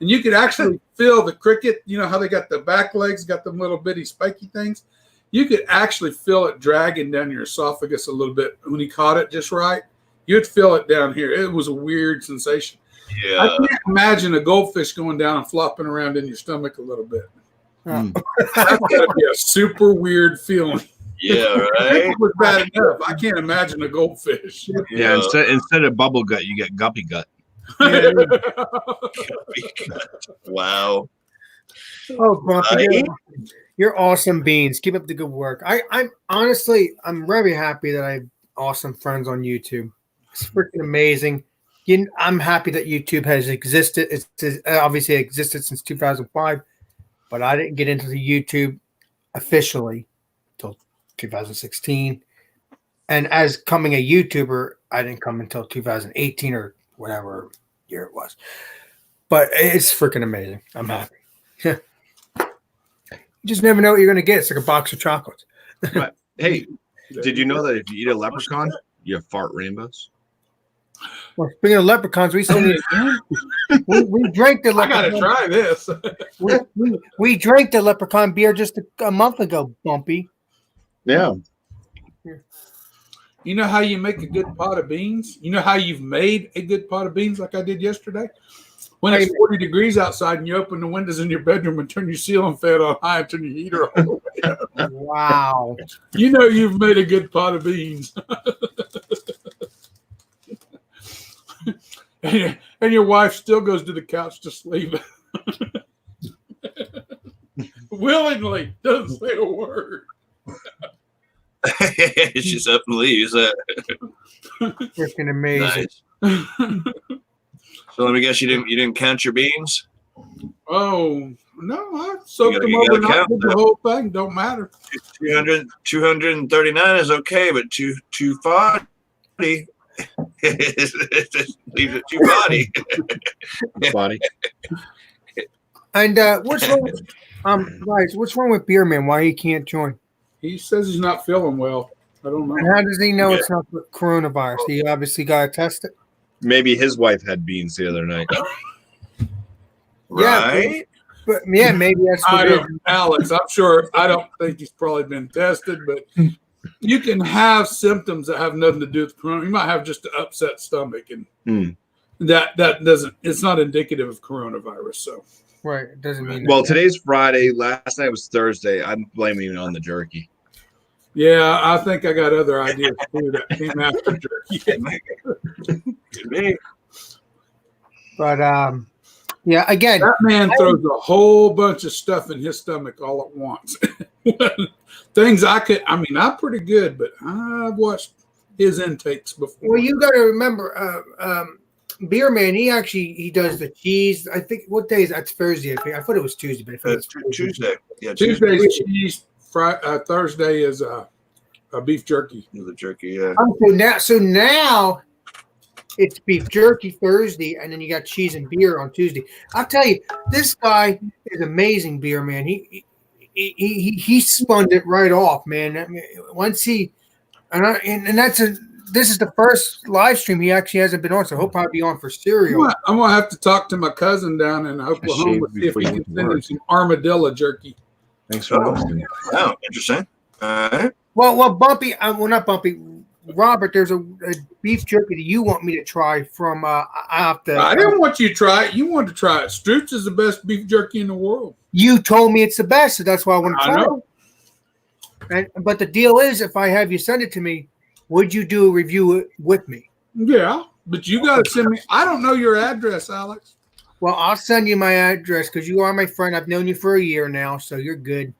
[SPEAKER 3] And you could actually feel the cricket. You know how they got the back legs, got them little bitty spiky things? You could actually feel it dragging down your esophagus a little bit. When he caught it just right, you'd feel it down here. It was a weird sensation.
[SPEAKER 1] Yeah.
[SPEAKER 3] I can't imagine a goldfish going down and flopping around in your stomach a little bit.
[SPEAKER 2] Oh.
[SPEAKER 3] That's got to be a super weird feeling.
[SPEAKER 1] Yeah, right.
[SPEAKER 3] Cricket was bad enough. I can't imagine a goldfish.
[SPEAKER 4] Yeah, instead of bubble gut, you get guppy gut.
[SPEAKER 1] Wow.
[SPEAKER 2] Oh, Bumpy,
[SPEAKER 1] Right?
[SPEAKER 2] you're awesome beans. Keep up the good work. I'm honestly, I'm very happy that I have awesome friends on YouTube. It's freaking amazing. I'm happy that YouTube has existed. It's obviously existed since 2005, but I didn't get into the YouTube officially until 2016. And as coming a YouTuber, I didn't come until 2018 or whatever year it was. But it's freaking amazing. I'm happy. You just never know what you're going to get. It's like a box of chocolates.
[SPEAKER 4] But, hey, did you know that if you eat a leprechaun, you have fart rainbows?
[SPEAKER 2] Well, speaking of leprechauns, we drank the
[SPEAKER 3] I got to
[SPEAKER 2] leprechaun.
[SPEAKER 3] try this.
[SPEAKER 2] We drank the leprechaun beer just a month ago, Bumpy.
[SPEAKER 4] Yeah.
[SPEAKER 3] You know how you make a good pot of beans? You know how you've made a good pot of beans like I did yesterday? When it's 40 degrees outside and you open the windows in your bedroom and turn your ceiling fan on high and turn your heater on the way up.
[SPEAKER 2] Wow.
[SPEAKER 3] You know you've made a good pot of beans. and your wife still goes to the couch to sleep. Willingly, doesn't say a word.
[SPEAKER 1] She's up and leaves.
[SPEAKER 2] Freaking amazing.
[SPEAKER 1] Nice. So let me guess, you didn't count your beans?
[SPEAKER 3] Oh, no, I soaked them
[SPEAKER 1] You gotta
[SPEAKER 3] overnight,
[SPEAKER 1] count
[SPEAKER 3] did the
[SPEAKER 1] them.
[SPEAKER 3] whole thing. Don't matter.
[SPEAKER 1] 239 is okay, but 240 leaves it too body.
[SPEAKER 4] Body.
[SPEAKER 2] And what's wrong with, guys, what's wrong with Beer Man? Why he can't join?
[SPEAKER 3] He says he's not feeling well. I don't
[SPEAKER 2] And
[SPEAKER 3] know.
[SPEAKER 2] how does he know it's not the coronavirus? He obviously got to test it.
[SPEAKER 4] Maybe his wife had beans the other night.
[SPEAKER 1] Right?
[SPEAKER 2] But yeah, maybe that's what
[SPEAKER 3] I
[SPEAKER 2] it is.
[SPEAKER 3] don't, Alex, I'm sure. I don't think he's probably been tested, but you can have symptoms that have nothing to do with corona. You might have just an upset stomach, and that doesn't. It's not indicative of coronavirus. So,
[SPEAKER 2] Right. It doesn't mean
[SPEAKER 4] Well,
[SPEAKER 2] that.
[SPEAKER 4] today's Friday. Last night was Thursday. I'm blaming it on the jerky.
[SPEAKER 3] yeah, I think I got other ideas too that came after jerky.
[SPEAKER 1] Could be.
[SPEAKER 2] But yeah, again,
[SPEAKER 3] That man throws a whole bunch of stuff in his stomach all at once. Things I could. I mean, I'm pretty good, but I've watched his intakes before.
[SPEAKER 2] well, you got to remember, Beer Man. He does the cheese. I think what day is that? That's Thursday. I thought it was Tuesday, but I thought it was
[SPEAKER 1] Tuesday. Yeah, Tuesday.
[SPEAKER 3] Tuesday's cheese. Thursday is beef jerky.
[SPEAKER 1] The jerky, yeah.
[SPEAKER 2] So now it's beef jerky Thursday, and then you got cheese and beer on Tuesday. I'll tell you, this guy is amazing, Beer Man. He spun it right off, man. I mean, once he And this is the first live stream he actually hasn't been on, so he'll probably be on for cereal.
[SPEAKER 3] I'm gonna have to talk to my cousin down in Oklahoma, see if he can send him some armadillo jerky.
[SPEAKER 4] Thanks for listening.
[SPEAKER 1] Oh, interesting. All right.
[SPEAKER 2] Well, Bumpy, well, not Bumpy, Robert, there's a beef jerky that you want me to try from. I
[SPEAKER 3] didn't want you to try it. You wanted to try it. Stoops is the best beef jerky in the world.
[SPEAKER 2] You told me it's the best, so that's why I want to try
[SPEAKER 3] know.
[SPEAKER 2] it. But the deal is, if I have you send it to me, would you do a review with me?
[SPEAKER 3] Yeah, but you got to send me. I don't know your address, Alex.
[SPEAKER 2] Well, I'll send you my address because you are my friend. I've known you for a year now, so you're good.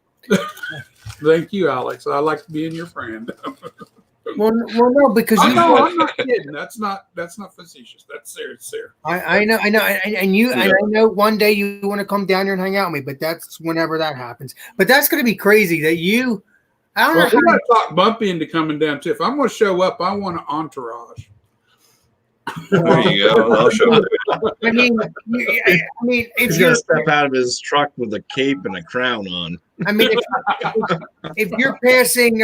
[SPEAKER 3] Thank you, Alex. I like being your friend.
[SPEAKER 2] Well, no, because
[SPEAKER 3] I'm not kidding. That's not facetious. That's serious.
[SPEAKER 2] I know, and you, and I know one day you want to come down here and hang out with me, but that's whenever that happens. But that's going to be crazy that you. I don't know.
[SPEAKER 3] We're going to talk Bumpy into coming down too. If I'm going to show up, I want an entourage.
[SPEAKER 1] There you go. I'll show you.
[SPEAKER 2] I mean, if
[SPEAKER 4] He's
[SPEAKER 2] you're
[SPEAKER 4] gonna step out of his truck with a cape and a crown on.
[SPEAKER 2] I mean, if you're passing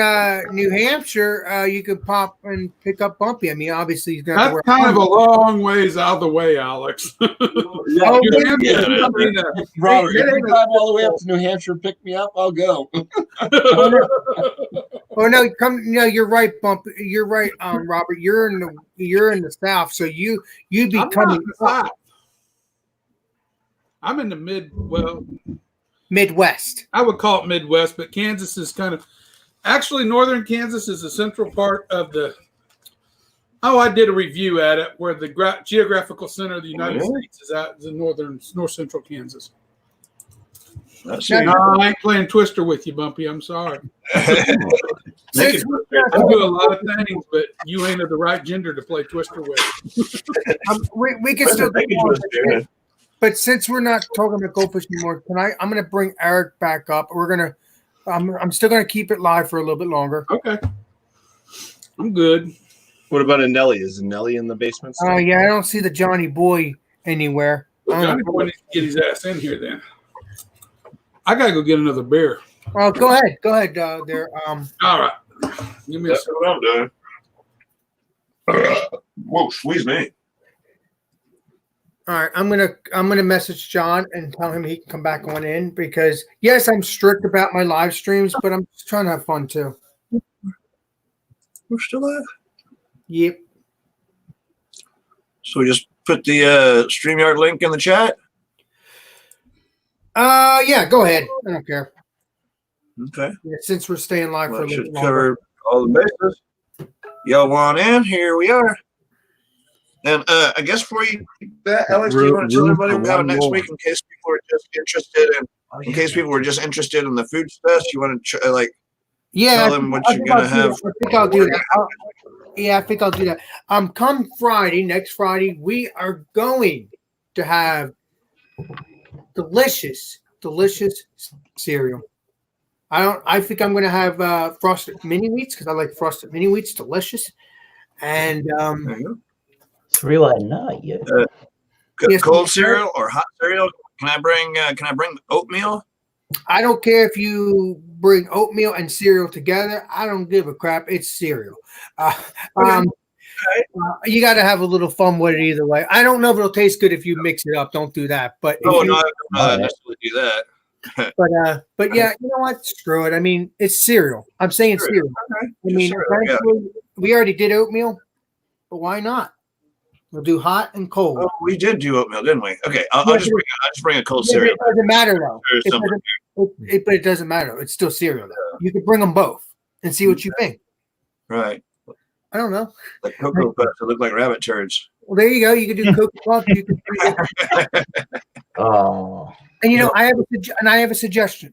[SPEAKER 2] New Hampshire, you could pop and pick up Bumpy. I mean, obviously he's going to
[SPEAKER 3] That's kind of a long ways out of the way, Alex.
[SPEAKER 4] Yeah,
[SPEAKER 1] Robert,
[SPEAKER 4] if you drive all the way up to New Hampshire, pick me up, I'll go.
[SPEAKER 2] Oh no, no, you're right, Bumpy. You're right, Robert. You're in the South, so you'd be coming
[SPEAKER 3] up. I'm in the
[SPEAKER 2] Midwest.
[SPEAKER 3] I would call it Midwest, but Kansas is kind of actually northern Kansas is the central part of the. Oh, I did a review at it where the geographical center of the United States is at the north central Kansas. No, I ain't playing Twister with you, Bumpy. I'm sorry. I do a lot of things, but you ain't of the right gender to play Twister with.
[SPEAKER 2] We can still do more. But since we're not talking about goldfish anymore, I'm going to bring Eric back up. I'm still going to keep it live for a little bit longer.
[SPEAKER 3] Okay. I'm good.
[SPEAKER 4] What about a Nelly? Is a Nelly in the basement?
[SPEAKER 2] Yeah, I don't see the Johnny Boy anywhere.
[SPEAKER 3] Well, Johnny Boy needs to get his ass in here then. I got to go get another beer.
[SPEAKER 2] Oh, go ahead. There.
[SPEAKER 3] All right. Give me a second.
[SPEAKER 1] What I'm doing. Whoa, squeeze me.
[SPEAKER 2] All right, I'm gonna message John and tell him he can come back on in because yes, I'm strict about my live streams, but I'm just trying to have fun too.
[SPEAKER 1] We're still live.
[SPEAKER 2] Yep.
[SPEAKER 1] So we just put the StreamYard link in the chat.
[SPEAKER 2] Yeah, go ahead. I don't care.
[SPEAKER 1] Okay.
[SPEAKER 2] Yeah, since we're staying live for a little
[SPEAKER 1] Should
[SPEAKER 2] longer.
[SPEAKER 1] cover all the bases. Y'all want in? Here we are. And I guess before you that, Alex, do you want to tell everybody we have it next week in case people are just interested in the food stuff? You want to tell them what you're gonna have?
[SPEAKER 2] I think I'll do that. I think I'll do that. Come next Friday, we are going to have delicious cereal. I think I'm gonna have frosted mini wheats because I like frosted mini wheats, delicious. And
[SPEAKER 6] Real or not yet.
[SPEAKER 1] Cold cereal or hot cereal? Can I bring oatmeal?
[SPEAKER 2] I don't care if you bring oatmeal and cereal together. I don't give a crap. It's cereal. You got to have a little fun with it either way. I don't know if it'll taste good if you mix it up. Don't do that. But
[SPEAKER 1] I'm not necessarily do that.
[SPEAKER 2] But yeah, you know what? Screw it. I mean, it's cereal. I'm saying cereal.
[SPEAKER 1] Okay.
[SPEAKER 2] I mean, we already did oatmeal, but why not? We'll do hot and cold.
[SPEAKER 1] Oh, we did do oatmeal, didn't we? Okay, I'll just bring a cold cereal.
[SPEAKER 2] It doesn't matter though. But it doesn't matter. It's still cereal. Though. You could bring them both and see what you think.
[SPEAKER 1] Right.
[SPEAKER 2] I don't know.
[SPEAKER 1] Like Cocoa Puffs that look like rabbit turds.
[SPEAKER 2] Well, there you go. You could do Cocoa Puffs. You could
[SPEAKER 6] Oh.
[SPEAKER 2] And you know, I have a suggestion.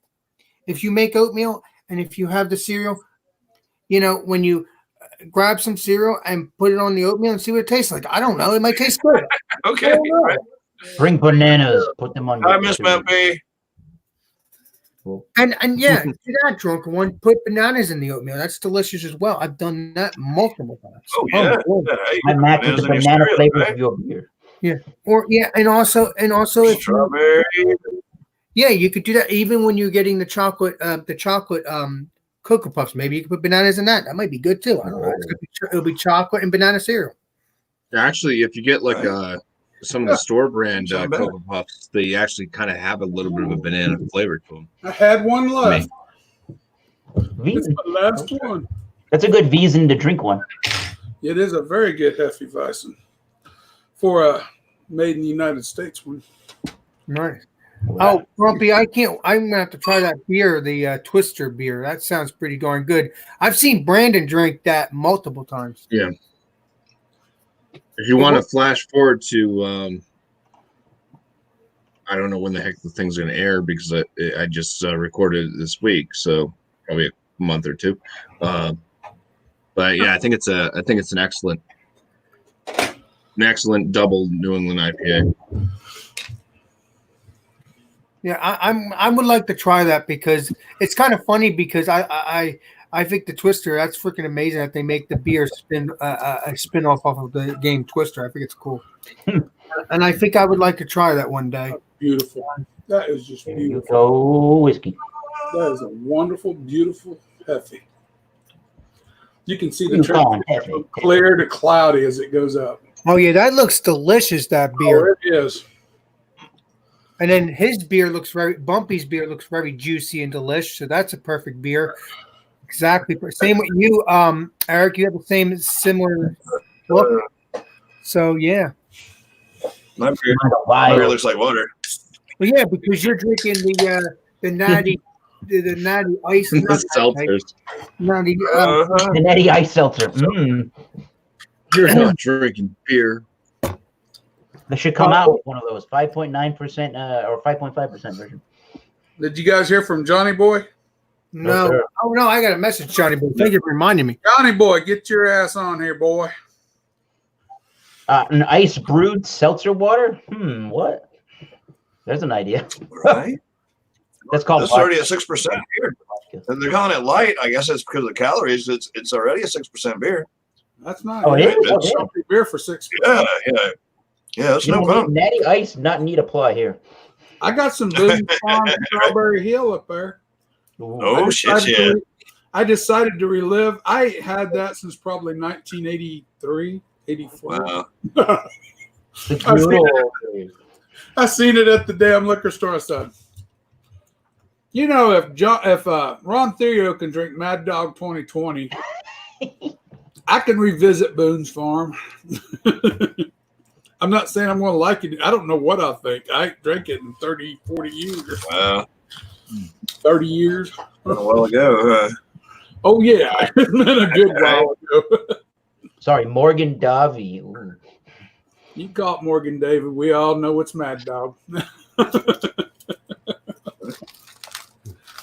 [SPEAKER 2] If you make oatmeal and if you have the cereal, you know, when you grab some cereal and put it on the oatmeal and see what it tastes like. I don't know. It might taste good.
[SPEAKER 1] Okay. Right.
[SPEAKER 6] Bring bananas. Put them on.
[SPEAKER 1] I miss Bumpy.
[SPEAKER 2] And yeah, do that, drunken one. Put bananas in the oatmeal. That's delicious as well. I've done that multiple times.
[SPEAKER 1] Oh yeah.
[SPEAKER 6] I match with the banana flavor of your beer.
[SPEAKER 2] Yeah. Or yeah, and also if
[SPEAKER 1] strawberry.
[SPEAKER 2] yeah, you could do that even when you're getting the chocolate Cocoa Puffs. Maybe you can put bananas in that. That might be good too. I don't know. It'll be chocolate and banana cereal.
[SPEAKER 4] Actually, if you get like some of the store brand
[SPEAKER 1] Sound better.
[SPEAKER 4] Cocoa Puffs, they actually kind of have a little bit of a banana flavor to them.
[SPEAKER 3] I had one left. It's
[SPEAKER 6] Wiesen.
[SPEAKER 3] my last one.
[SPEAKER 6] That's a good Wiesen to drink one.
[SPEAKER 3] It is a very good Hefeweizen for a made in the United States one.
[SPEAKER 2] Nice. Oh, Grumpy, I can't. I'm gonna have to try that beer, the Twister beer. That sounds pretty darn good. I've seen Brandon drink that multiple times.
[SPEAKER 4] Yeah. If you want to flash forward to, I don't know when the heck the thing's going to air because I just recorded it this week, so probably a month or two. But yeah, I think it's an excellent double New England IPA.
[SPEAKER 2] Yeah, I would like to try that because it's kind of funny because I think the Twister, that's freaking amazing that they make the beer spin a spin off of the game Twister. I think it's cool. And I think I would like to try that one day.
[SPEAKER 3] Beautiful. That is just
[SPEAKER 6] There you
[SPEAKER 3] beautiful.
[SPEAKER 6] go, whiskey.
[SPEAKER 3] That is a wonderful, beautiful Hefe. You can see the
[SPEAKER 6] You
[SPEAKER 3] trail
[SPEAKER 6] call it Hefe.
[SPEAKER 3] from clear to cloudy as it goes up.
[SPEAKER 2] Oh yeah, that looks delicious, that
[SPEAKER 3] Oh,
[SPEAKER 2] beer.
[SPEAKER 3] it is.
[SPEAKER 2] And then his beer looks Bumpy's beer looks very juicy and delicious. So that's a perfect beer. Exactly. Same with you, Eric. You have the same similar look. So yeah.
[SPEAKER 1] My beer
[SPEAKER 6] Wild.
[SPEAKER 1] looks like water.
[SPEAKER 2] Well, yeah, because you're drinking the natty ice.
[SPEAKER 4] The seltzers.
[SPEAKER 2] Natty,
[SPEAKER 6] The Netty Ice Seltzer.
[SPEAKER 4] You're not drinking beer.
[SPEAKER 6] They should come out with one of those 5.9% or 5.5% version.
[SPEAKER 3] Did you guys hear from Johnny Boy?
[SPEAKER 2] no.
[SPEAKER 6] sir.
[SPEAKER 2] Oh no, I got a message, Johnny. But thank you for reminding me.
[SPEAKER 3] Johnny Boy, get your ass on here, boy.
[SPEAKER 6] An ice brewed seltzer water? What? There's an idea.
[SPEAKER 1] Right?
[SPEAKER 6] That's called.
[SPEAKER 1] This is already a 6% beer. And they're calling it light. I guess it's because of the calories. It's already a 6% beer.
[SPEAKER 3] That's nice.
[SPEAKER 6] Oh, it is?
[SPEAKER 3] It's
[SPEAKER 6] Okay.
[SPEAKER 3] something beer for 6.
[SPEAKER 1] Yeah. It's no fun.
[SPEAKER 6] Natty Ice not need apply here.
[SPEAKER 3] I got some Boone's Farm Strawberry Hill up there.
[SPEAKER 1] Oh shit! Yeah.
[SPEAKER 3] I decided to relive. I had that since probably 1983, 84.
[SPEAKER 1] Wow.
[SPEAKER 6] The good old days.
[SPEAKER 3] I seen it at the damn liquor store. I said, you know, if Ron Therio can drink Mad Dog 2020, I can revisit Boone's Farm. I'm not saying I'm going to like it. I don't know what I think. I ain't drank it in 30, 40 years.
[SPEAKER 1] Wow.
[SPEAKER 3] 30 years.
[SPEAKER 1] Been a while ago.
[SPEAKER 3] Oh, yeah. It's been a good while ago.
[SPEAKER 6] Sorry, Morgan Davy. Ooh.
[SPEAKER 3] You call it Morgan David. We all know it's Mad Dog.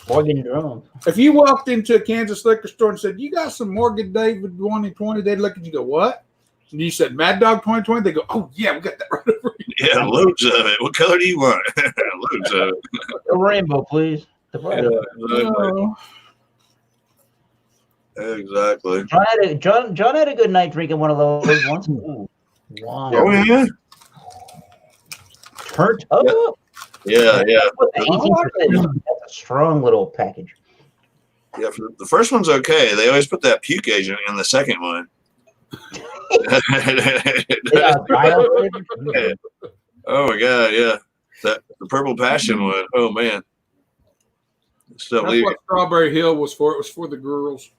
[SPEAKER 6] Morgan Drum.
[SPEAKER 3] If you walked into a Kansas liquor store and said, you got some Morgan David 2020, they'd look at you and go, what? And you said Mad Dog 2020, they go, oh, yeah, we got that right over here.
[SPEAKER 1] Yeah, loads of it. What color do you want? Loads of it.
[SPEAKER 6] A rainbow, please. The bright one.
[SPEAKER 1] Exactly.
[SPEAKER 6] John had a good night drinking one of those once. Ooh. Wow.
[SPEAKER 1] Oh yeah.
[SPEAKER 6] Turned up.
[SPEAKER 1] Yeah.
[SPEAKER 6] 18%. That's a strong little package.
[SPEAKER 1] Yeah. For the first one's okay. They always put that puke agent in the second one. Oh my god, yeah. The Purple Passion one. Oh man. Still
[SPEAKER 3] That's
[SPEAKER 1] leaving.
[SPEAKER 3] what Strawberry Hill was for. It was for the girls.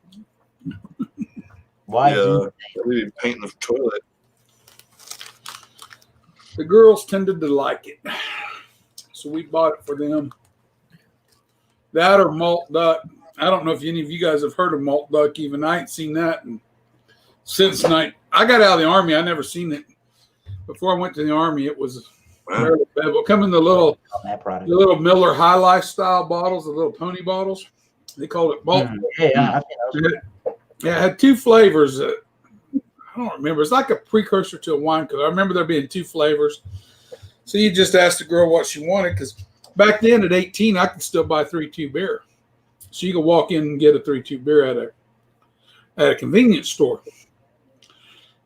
[SPEAKER 6] Why?
[SPEAKER 1] Yeah. Leaving paint in the toilet.
[SPEAKER 3] The girls tended to like it. So we bought it for them. That or malt duck. I don't know if any of you guys have heard of malt duck even. I ain't seen that since night. I got out of the Army. I never seen it. Before I went to the Army, it was fairly bad. It come in the little Miller High Life style bottles, the little pony bottles. They called it malt.
[SPEAKER 6] Yeah,
[SPEAKER 3] It had two flavors. I don't remember. It's like a precursor to a wine because I remember there being two flavors. So you just asked the girl what she wanted because back then at 18, I could still buy 3-2 beer. So you could walk in and get a 3-2 beer at a convenience store.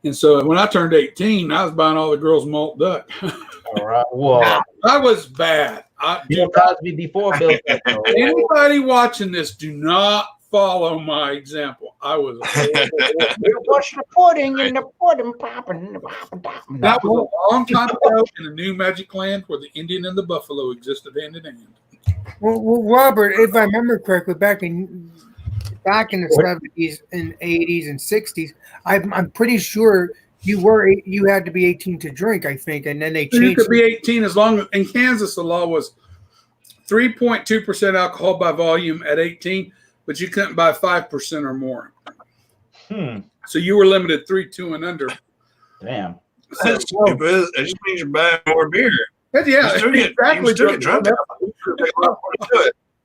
[SPEAKER 3] And so when I turned 18, I was buying all the girls malt duck.
[SPEAKER 6] All right. Whoa.
[SPEAKER 3] I was bad.
[SPEAKER 6] Bill Cosby before Bill Cosby.
[SPEAKER 3] Anybody watching this, do not follow my example. I was
[SPEAKER 6] You push the pudding and the pudding popping.
[SPEAKER 3] that was a long time ago in the new Magic Land where the Indian and the buffalo existed hand in hand.
[SPEAKER 2] Well, Robert, if I remember correctly, back in the 70s and 80s and 60s, I'm pretty sure you had to be 18 to drink, I think, and then they
[SPEAKER 3] You
[SPEAKER 2] changed.
[SPEAKER 3] could be 18 as long as in Kansas the law was 3.2% alcohol by volume at 18, but you couldn't buy 5% or more. So you were limited 3, 2, and under.
[SPEAKER 6] Damn.
[SPEAKER 1] That's stupid. It just means you're buying more beer.
[SPEAKER 3] But yeah,
[SPEAKER 1] You still get drunk.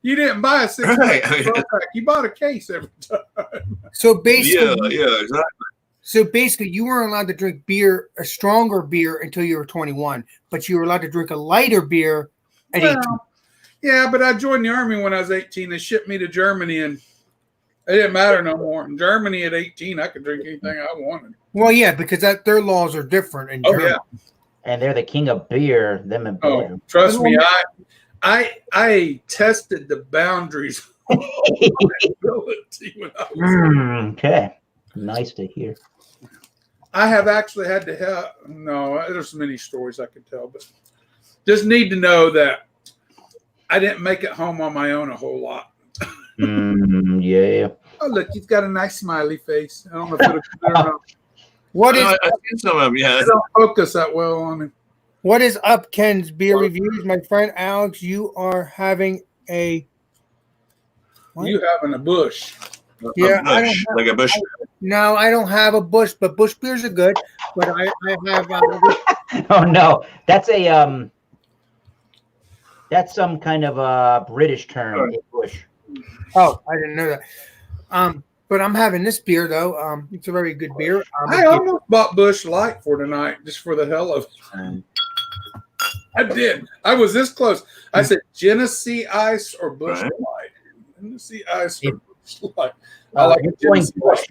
[SPEAKER 3] You didn't buy a 6
[SPEAKER 1] Right.
[SPEAKER 3] pack. You bought a case every time.
[SPEAKER 2] So basically,
[SPEAKER 1] Yeah, exactly.
[SPEAKER 2] So basically, you weren't allowed to drink a stronger beer until you were 21, but you were allowed to drink a lighter beer at 18.
[SPEAKER 3] Yeah, but I joined the army when I was 18. They shipped me to Germany, and it didn't matter no more. In Germany at 18, I could drink anything I wanted.
[SPEAKER 2] Well, yeah, because their laws are different in Germany.
[SPEAKER 3] Yeah.
[SPEAKER 6] And they're the king of beer. Them in Belgium.
[SPEAKER 3] Trust me, I tested the boundaries of my ability when I was
[SPEAKER 6] Okay. Nice to hear.
[SPEAKER 3] I have actually had to help. No, there's many stories I could tell, but just need to know that I didn't make it home on my own a whole lot.
[SPEAKER 6] Yeah.
[SPEAKER 3] Oh, look, he's got a nice smiley face. I don't know if it'll clear up.
[SPEAKER 1] I've seen some of them, yeah.
[SPEAKER 3] I don't focus that well on him.
[SPEAKER 2] What is up, Ken's beer reviews? My friend Alex, you are having a... What?
[SPEAKER 3] You having a bush.
[SPEAKER 2] Yeah,
[SPEAKER 1] a bush, like a bush.
[SPEAKER 2] No, I don't have a bush, but bush beers are good. But I have...
[SPEAKER 6] Oh, no. That's a... That's some kind of a British term, bush.
[SPEAKER 2] Oh, I didn't know that. But I'm having this beer, though. It's a very good beer.
[SPEAKER 3] I almost bought Bush Light for tonight, just for the hell of it. I did. I was this close. I said Genesee Ice or Bush Light. Genesee Ice or Bush Light. I like it.
[SPEAKER 6] Going bush.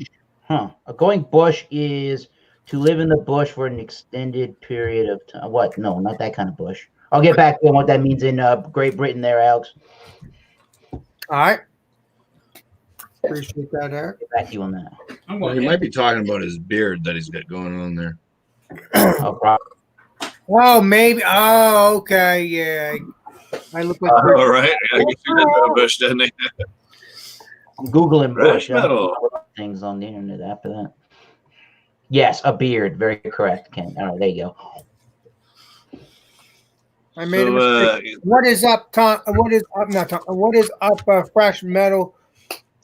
[SPEAKER 6] Going bush is to live in the bush for an extended period of time. What? No, not that kind of bush. I'll get back to what that means in Great Britain there, Alex.
[SPEAKER 2] All right. Appreciate that, Eric.
[SPEAKER 6] Get back to you on that.
[SPEAKER 4] Well, he might be talking about his beard that he's got going on there.
[SPEAKER 2] Oh, maybe. Oh, okay. Yeah. I look like
[SPEAKER 1] All right. I guess he did have a bush, didn't he?
[SPEAKER 6] Googling bush.
[SPEAKER 1] Metal.
[SPEAKER 6] Things on the internet after that. Yes, a beard. Very correct, Ken. All right, there you go.
[SPEAKER 2] I made a mistake. What is up, Tom? What is up, not Tom? What is up, Fresh Metal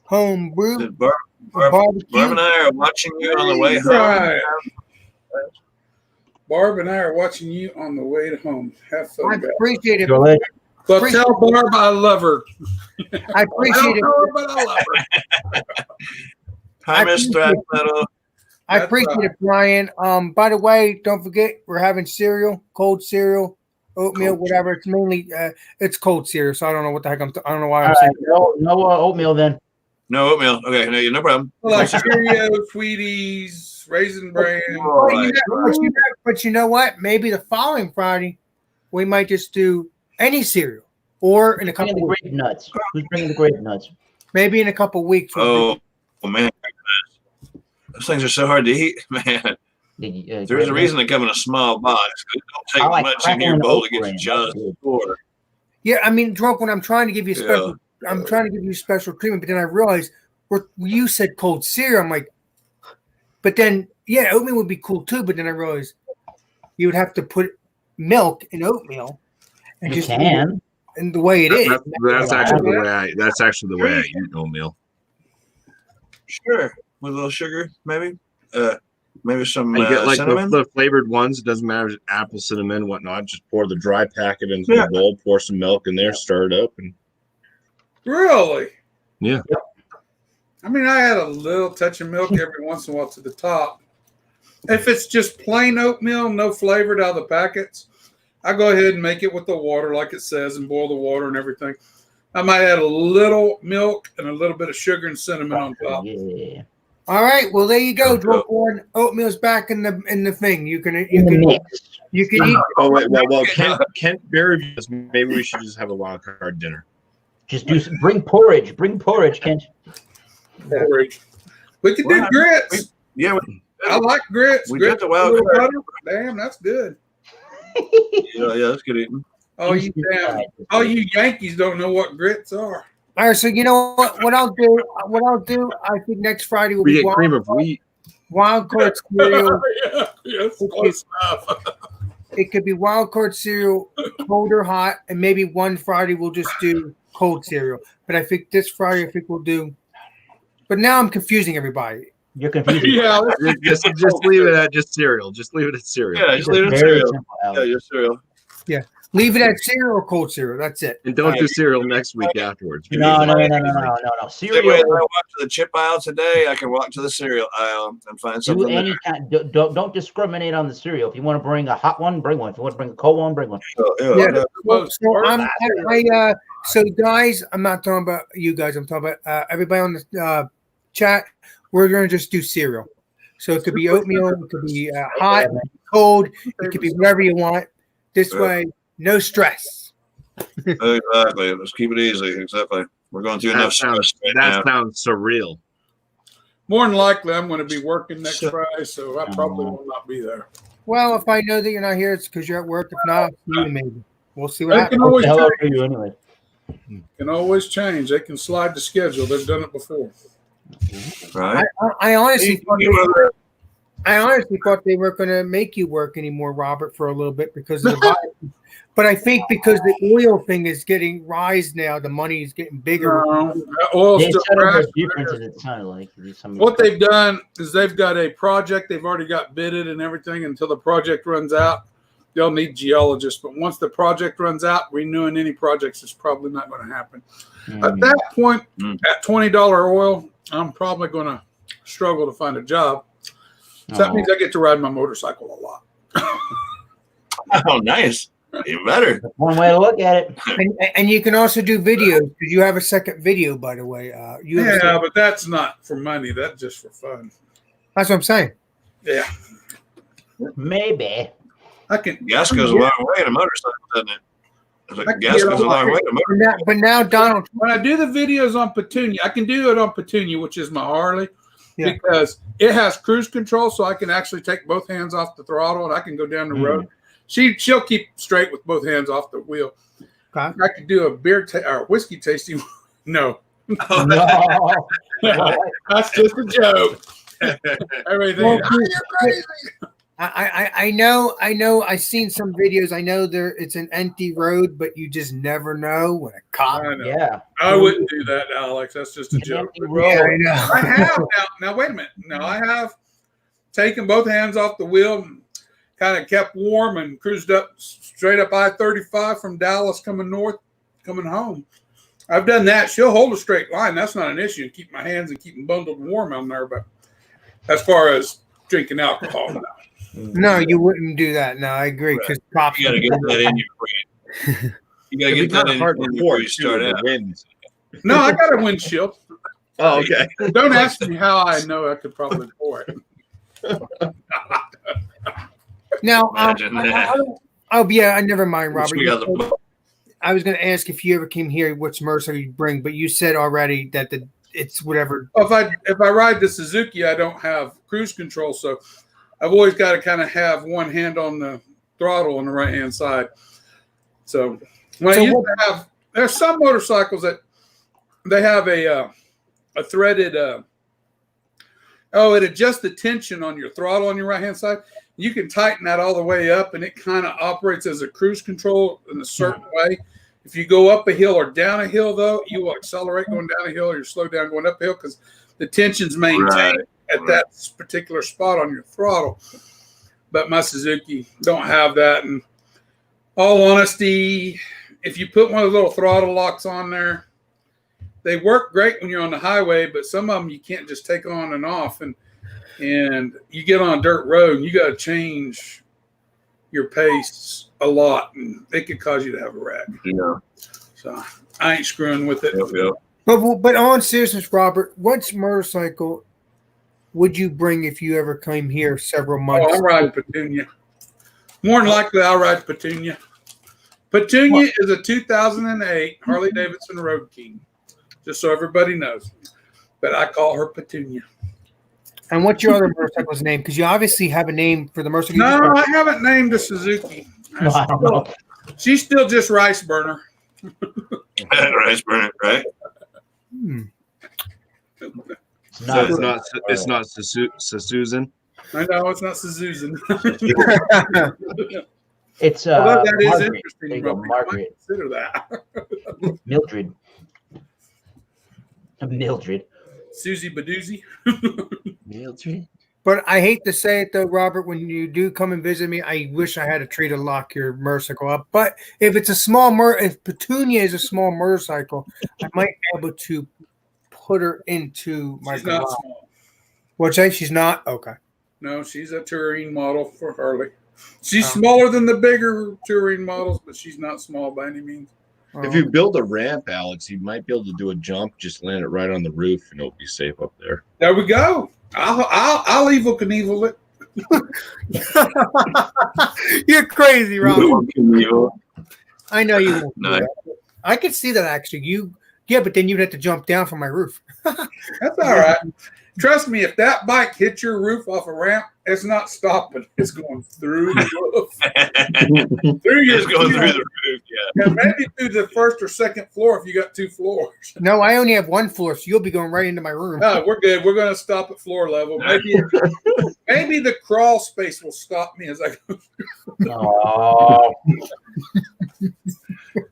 [SPEAKER 2] Home Brew?
[SPEAKER 1] Barb and I are watching you on the way home.
[SPEAKER 3] Right. Barb and I are watching you on the way to home. Have fun.
[SPEAKER 2] I appreciate it.
[SPEAKER 3] But tell Barb I love her.
[SPEAKER 2] I appreciate it.
[SPEAKER 3] Her, but I love her.
[SPEAKER 1] Hi, Mr. Metal.
[SPEAKER 2] I appreciate it, Brian. By the way, don't forget we're having cereal, cold cereal, oatmeal, whatever. It's mainly it's cold cereal, so I don't know what the heck I don't know why I'm saying.
[SPEAKER 6] No oatmeal then.
[SPEAKER 1] No oatmeal. Okay, no problem.
[SPEAKER 3] Like Cheerios, Wheaties, Raisin Bran.
[SPEAKER 2] But you know what? Maybe the following Friday we might just do any cereal, or in a couple of
[SPEAKER 6] grape nuts. Who's bringing the grape nuts?
[SPEAKER 2] Maybe in a couple of weeks.
[SPEAKER 1] Oh man, those things are so hard to eat, man. There's a reason they come in a small box. It don't take much in your bowl to get you just for.
[SPEAKER 2] Yeah, I mean, Drunk, when I'm trying to give you special, I'm trying to give you special treatment, but then I realized you said cold cereal. I'm like, but then oatmeal would be cool too. But then I realized you would have to put milk in oatmeal, and
[SPEAKER 6] you can.
[SPEAKER 2] And the way it is.
[SPEAKER 4] That's actually the way I eat oatmeal.
[SPEAKER 1] Sure, with a little sugar, maybe. Maybe some
[SPEAKER 4] you get like
[SPEAKER 1] cinnamon.
[SPEAKER 4] The flavored ones. It doesn't matter if it's apple, cinnamon, whatnot. Just pour the dry packet into the bowl, pour some milk in there, stir it up, and
[SPEAKER 3] really,
[SPEAKER 4] yeah.
[SPEAKER 3] I mean, I add a little touch of milk every once in a while to the top. If it's just plain oatmeal, no flavored out of the packets, I go ahead and make it with the water, like it says, and boil the water and everything. I might add a little milk and a little bit of sugar and cinnamon on top.
[SPEAKER 6] Yeah.
[SPEAKER 2] All right, well there you go, Drunk One. Oatmeal's back in the thing. You can eat.
[SPEAKER 4] Oh wait, well, Kent Berry. Maybe we should just have a wild card dinner.
[SPEAKER 6] Just bring porridge. Bring porridge, Kent.
[SPEAKER 3] Porridge. We could do
[SPEAKER 1] Well,
[SPEAKER 3] grits.
[SPEAKER 1] Yeah,
[SPEAKER 3] I like grits.
[SPEAKER 1] we
[SPEAKER 3] Grits
[SPEAKER 1] got the
[SPEAKER 3] with a
[SPEAKER 1] wild
[SPEAKER 3] little
[SPEAKER 1] card.
[SPEAKER 3] butter. Damn, that's good.
[SPEAKER 1] Yeah, that's good eating.
[SPEAKER 3] All you Yankees don't know what grits are.
[SPEAKER 2] All right, so you know what I'll do. I think next Friday will
[SPEAKER 4] We
[SPEAKER 2] be
[SPEAKER 4] get cream of wheat.
[SPEAKER 2] wild card cereal.
[SPEAKER 3] Yes, close enough.
[SPEAKER 2] It could be wild card cereal, cold or hot, and maybe one Friday we'll just do cold cereal. But I think this Friday, we'll do. But now I'm confusing everybody.
[SPEAKER 6] You're confusing.
[SPEAKER 3] Yeah,
[SPEAKER 4] Just leave it at just cereal. Just leave it at cereal.
[SPEAKER 1] Yeah,
[SPEAKER 6] It's
[SPEAKER 1] just leave it in
[SPEAKER 6] very
[SPEAKER 1] cereal.
[SPEAKER 6] simple,
[SPEAKER 1] Yeah,
[SPEAKER 6] Alex.
[SPEAKER 1] just cereal.
[SPEAKER 2] Leave it at cereal or cold cereal. That's it.
[SPEAKER 4] And don't do cereal next week afterwards.
[SPEAKER 6] No.
[SPEAKER 1] Same way
[SPEAKER 6] Cereal.
[SPEAKER 1] as I walk to the chip aisle today, I can walk to the cereal aisle and find
[SPEAKER 6] Do
[SPEAKER 1] something
[SPEAKER 6] any
[SPEAKER 1] there.
[SPEAKER 6] kind. Don't discriminate on the cereal. If you want to bring a hot one, bring one. If you want to bring a cold one, bring one.
[SPEAKER 2] Yeah.
[SPEAKER 3] most
[SPEAKER 2] So guys, I'm not talking about you guys. I'm talking about everybody on the chat. We're gonna just do cereal. So it could be oatmeal, it could be hot, cold, it could be whatever you want. This way, no stress.
[SPEAKER 1] Exactly. Just keep it easy. Exactly. We're going through enough stress right
[SPEAKER 4] That
[SPEAKER 1] now.
[SPEAKER 4] sounds surreal.
[SPEAKER 3] more than likely, I'm going to be working next Friday, so I probably will not be there.
[SPEAKER 2] Well, if I know that you're not here, it's because you're at work. If not, I'll see you maybe. We'll see what
[SPEAKER 3] They
[SPEAKER 2] happens.
[SPEAKER 3] can always
[SPEAKER 6] Hello
[SPEAKER 3] change.
[SPEAKER 6] to you anyway.
[SPEAKER 3] Can always change. They can slide the schedule. They've done it before.
[SPEAKER 1] Right?
[SPEAKER 2] I honestly thought
[SPEAKER 1] You were-
[SPEAKER 2] they weren't going to make you work anymore, Robert, for a little bit because of the virus. But I think because the oil thing is getting rise now, the money is getting bigger.
[SPEAKER 3] No, oil's
[SPEAKER 6] They
[SPEAKER 3] still
[SPEAKER 6] said there's
[SPEAKER 3] crashing.
[SPEAKER 6] differences. It sounded like
[SPEAKER 3] What they've done is they've got a project. They've already got bidded and everything. Until the project runs out, they'll need geologists. But once the project runs out, renewing any projects is probably not going to happen. At that point, at $20 oil, I'm probably going to struggle to find a job. So that means I get to ride my motorcycle a lot.
[SPEAKER 1] Oh, nice. Even better.
[SPEAKER 6] That's one way to look at it.
[SPEAKER 2] And you can also do videos because you have a second video, by the way. You have a
[SPEAKER 3] Yeah,
[SPEAKER 2] second-
[SPEAKER 3] but that's not for money. That's just for fun.
[SPEAKER 2] that's what I'm saying.
[SPEAKER 3] Yeah,
[SPEAKER 6] Maybe.
[SPEAKER 3] I can.
[SPEAKER 1] Gas goes a long way in a motorcycle, doesn't it? It's like
[SPEAKER 3] I can
[SPEAKER 1] gas
[SPEAKER 3] get
[SPEAKER 1] goes a
[SPEAKER 3] on
[SPEAKER 1] long
[SPEAKER 3] my-
[SPEAKER 1] way in a motorcycle.
[SPEAKER 2] But now Donald,
[SPEAKER 3] When I do the videos on Petunia, I can do it on Petunia, which is my Harley,
[SPEAKER 2] Yeah.
[SPEAKER 3] because it has cruise control, so I can actually take both hands off the throttle and I can go down the road. She'll keep straight with both hands off the wheel.
[SPEAKER 2] Okay.
[SPEAKER 3] I could do a or whiskey tasting. No,
[SPEAKER 6] No.
[SPEAKER 3] that's just a joke. Everything.
[SPEAKER 2] Well,
[SPEAKER 3] "Oh, you're crazy."
[SPEAKER 2] I know. I've seen some videos. I know it's an empty road, but you just never know when a cop.
[SPEAKER 3] I know.
[SPEAKER 6] Yeah.
[SPEAKER 3] I wouldn't do that, Alex. That's just a joke.
[SPEAKER 6] Empty road.
[SPEAKER 2] Yeah, I know.
[SPEAKER 3] I have now. Wait a minute. Now I have taken both hands off the wheel, and kind of kept warm, and cruised up straight up I-35 from Dallas coming north, coming home. I've done that. She'll hold a straight line. That's not an issue. Keep my hands and keep them bundled warm on there. But as far as drinking alcohol, no.
[SPEAKER 2] No, you wouldn't do that. No, I agree. Because cops.
[SPEAKER 1] You got to get that in you. You got to
[SPEAKER 4] It'd be
[SPEAKER 1] get that
[SPEAKER 4] kind of
[SPEAKER 1] in
[SPEAKER 4] hard
[SPEAKER 1] you
[SPEAKER 4] to
[SPEAKER 1] before
[SPEAKER 4] report
[SPEAKER 1] you start out.
[SPEAKER 3] No, I got a windshield.
[SPEAKER 4] Oh, okay.
[SPEAKER 3] Don't ask me how I know I could probably pour it.
[SPEAKER 2] Now,
[SPEAKER 1] Imagine that.
[SPEAKER 2] yeah. Never mind, Robert.
[SPEAKER 1] We got the-
[SPEAKER 2] I was going to ask if you ever came here, which motorcycle you bring, but you said already that it's whatever.
[SPEAKER 3] If I ride the Suzuki, I don't have cruise control, so I've always got to kind of have one hand on the throttle on the right hand side. So when I used to have, there's some motorcycles that they have a threaded. It adjusts the tension on your throttle on your right hand side. You can tighten that all the way up, and it kind of operates as a cruise control in a certain way. If you go up a hill or down a hill, though, you will accelerate going down a hill, or you slow down going uphill because the tension's maintained at that particular spot on your throttle. But my Suzuki don't have that. And all honesty, if you put one of the little throttle locks on there, they work great when you're on the highway, but some of them you can't just take on and off. And you get on a dirt road and you got to change your pace a lot, and it could cause you to have a wreck.
[SPEAKER 1] Yeah.
[SPEAKER 3] So I ain't screwing with it.
[SPEAKER 1] Yep.
[SPEAKER 2] But on seriousness, Robert, what motorcycle would you bring if you ever came here several months?
[SPEAKER 3] Oh, I'm riding Petunia. More than likely, I'll ride Petunia. Petunia is a 2008 Harley Davidson Road King, just so everybody knows. but I call her Petunia.
[SPEAKER 2] And what's your other motorcycle's name? Because you obviously have a name for the motorcycle.
[SPEAKER 3] No, I haven't named a Suzuki.
[SPEAKER 6] No, I don't know.
[SPEAKER 3] She's still just Rice Burner.
[SPEAKER 1] Rice burner, right?
[SPEAKER 2] Hmm.
[SPEAKER 4] So it's not Susan.
[SPEAKER 3] I know it's not Susan.
[SPEAKER 6] It's
[SPEAKER 3] Although that is
[SPEAKER 6] Margaret.
[SPEAKER 3] interesting.
[SPEAKER 6] There you go,
[SPEAKER 3] Rob, you might
[SPEAKER 6] Margaret.
[SPEAKER 3] consider that.
[SPEAKER 6] Mildred. Mildred.
[SPEAKER 3] Susie Badoozy.
[SPEAKER 6] Mildred.
[SPEAKER 2] But I hate to say it though, Robert, when you do come and visit me, I wish I had a tree to lock your motorcycle up. But if it's a small if Petunia is a small motorcycle, I might be able to put her into my
[SPEAKER 3] She's not
[SPEAKER 2] garage.
[SPEAKER 3] small.
[SPEAKER 2] What'd you say? She's not? Okay.
[SPEAKER 3] No, she's a touring model for Harley. She's smaller than the bigger touring models, but she's not small by any means.
[SPEAKER 4] If you build a ramp, Alex, you might be able to do a jump, just land it right on the roof, and it'll be safe up there.
[SPEAKER 3] There we go. I'll Evil Knievel it.
[SPEAKER 2] You're crazy, Robert.
[SPEAKER 1] Evil.
[SPEAKER 2] I know you won't do
[SPEAKER 1] No.
[SPEAKER 2] that. I could see that actually. Yeah, but then you'd have to jump down from my roof.
[SPEAKER 3] That's all right. Trust me, if that bike hits your roof off a ramp, it's not stopping. It's going through the roof. Through your
[SPEAKER 1] Just going through the roof, yeah.
[SPEAKER 3] Yeah, maybe through the first or second floor if you got 2 floors.
[SPEAKER 2] No, I only have 1 floor, so you'll be going right into my room.
[SPEAKER 3] No, we're good. We're going to stop at floor level. Maybe the crawl space will stop me as I go.
[SPEAKER 6] Oh,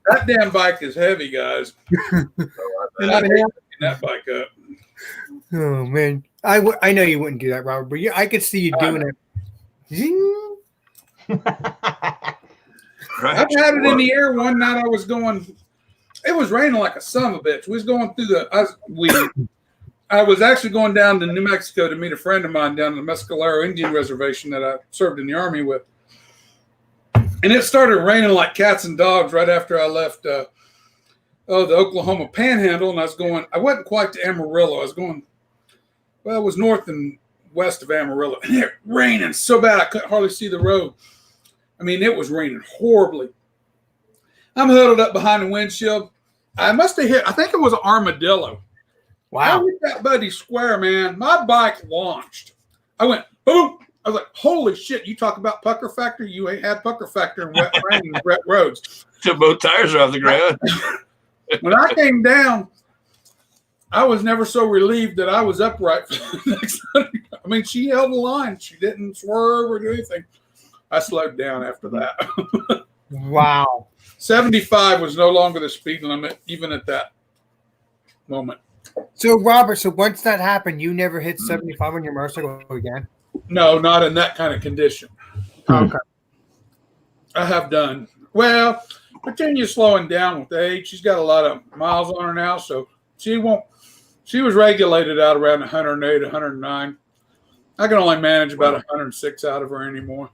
[SPEAKER 3] That damn bike is heavy, guys. I hate picking that bike up.
[SPEAKER 2] Oh man, I know you wouldn't do that, Robert, but I could see you doing it. Zing.
[SPEAKER 1] Right.
[SPEAKER 3] I've had it in the air one night. I was going. It was raining like a son of a bitch. We was going through I was actually going down to New Mexico to meet a friend of mine down in the Mescalero Indian Reservation that I served in the Army with. And it started raining like cats and dogs right after I left the Oklahoma Panhandle. And I wasn't quite to Amarillo. I was going, well, it was north and west of Amarillo. And it raining so bad I couldn't hardly see the road. I mean, it was raining horribly. I'm huddled up behind the windshield. I must have hit, I think it was an armadillo. I hit that buddy square, man. My bike launched. I went, boom. I was like, holy shit, you talk about pucker factor? You ain't had pucker factor in wet rain and wet roads.
[SPEAKER 1] So both tires are off the ground.
[SPEAKER 3] When I came down, I was never so relieved that I was upright for the next 100. I mean, she held the line. She didn't swerve or do anything. I slowed down after that.
[SPEAKER 2] Wow.
[SPEAKER 3] 75 was no longer the speed limit, even at that moment.
[SPEAKER 2] So Robert, once that happened, you never hit 75 on your motorcycle again?
[SPEAKER 3] No, not in that kind of condition.
[SPEAKER 2] Okay.
[SPEAKER 3] I have done. Well, Virginia's slowing down with age. She's got a lot of miles on her now, so she was regulated out around 108, 109. I can only manage about 106 out of her anymore.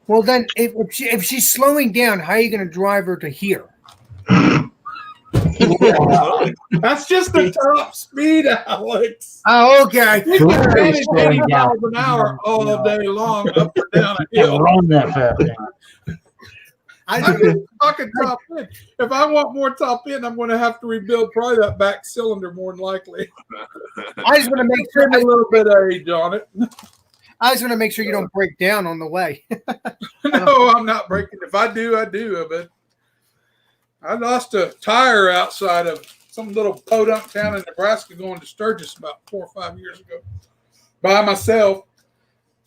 [SPEAKER 2] Well, then, if she's slowing down, how are you going to drive her to here?
[SPEAKER 3] That's just the top speed, Alex.
[SPEAKER 2] Oh, okay.
[SPEAKER 3] You can manage 80
[SPEAKER 6] slowing down.
[SPEAKER 3] miles an hour all day long, up or down a
[SPEAKER 6] can't
[SPEAKER 3] hill.
[SPEAKER 6] run that fast.
[SPEAKER 3] I'm just talking top end. If I want more top end, I'm going to have to rebuild probably that back cylinder more than likely.
[SPEAKER 2] I just want to make
[SPEAKER 3] Trim
[SPEAKER 2] sure.
[SPEAKER 3] a little bit of age on it.
[SPEAKER 2] I just want to make sure you don't break down on the way.
[SPEAKER 3] No, I'm not breaking. If I do, I do. But I lost a tire outside of some little podunk town in Nebraska going to Sturgis about 4 or 5 years ago by myself.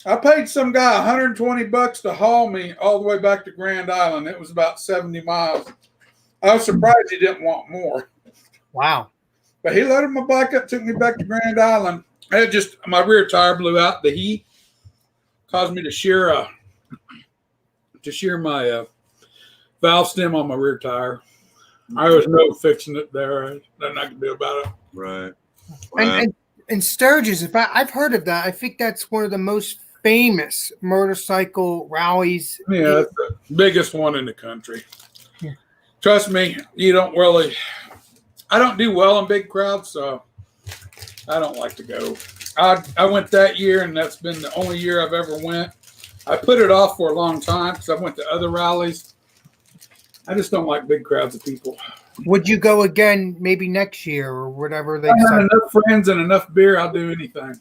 [SPEAKER 3] I paid some guy $120 to haul me all the way back to Grand Island. It was about 70 miles. I was surprised he didn't want more.
[SPEAKER 2] Wow.
[SPEAKER 3] But he loaded my bike up, took me back to Grand Island. My rear tire blew out. The heat caused me to shear my valve stem on my rear tire. I was no fixing it there. Nothing I could do about it.
[SPEAKER 1] Right. Wow.
[SPEAKER 2] And Sturgis, I've heard of that. I think that's one of the most famous motorcycle rallies.
[SPEAKER 3] Yeah, that's the biggest one in the country.
[SPEAKER 2] Yeah.
[SPEAKER 3] Trust me, I don't do well in big crowds, so I don't like to go. I went that year, and that's been the only year I've ever went. I put it off for a long time because I went to other rallies. I just don't like big crowds of people.
[SPEAKER 2] Would you go again maybe next year or whatever they
[SPEAKER 3] I have
[SPEAKER 2] say?
[SPEAKER 3] enough friends and enough beer. I'll do anything.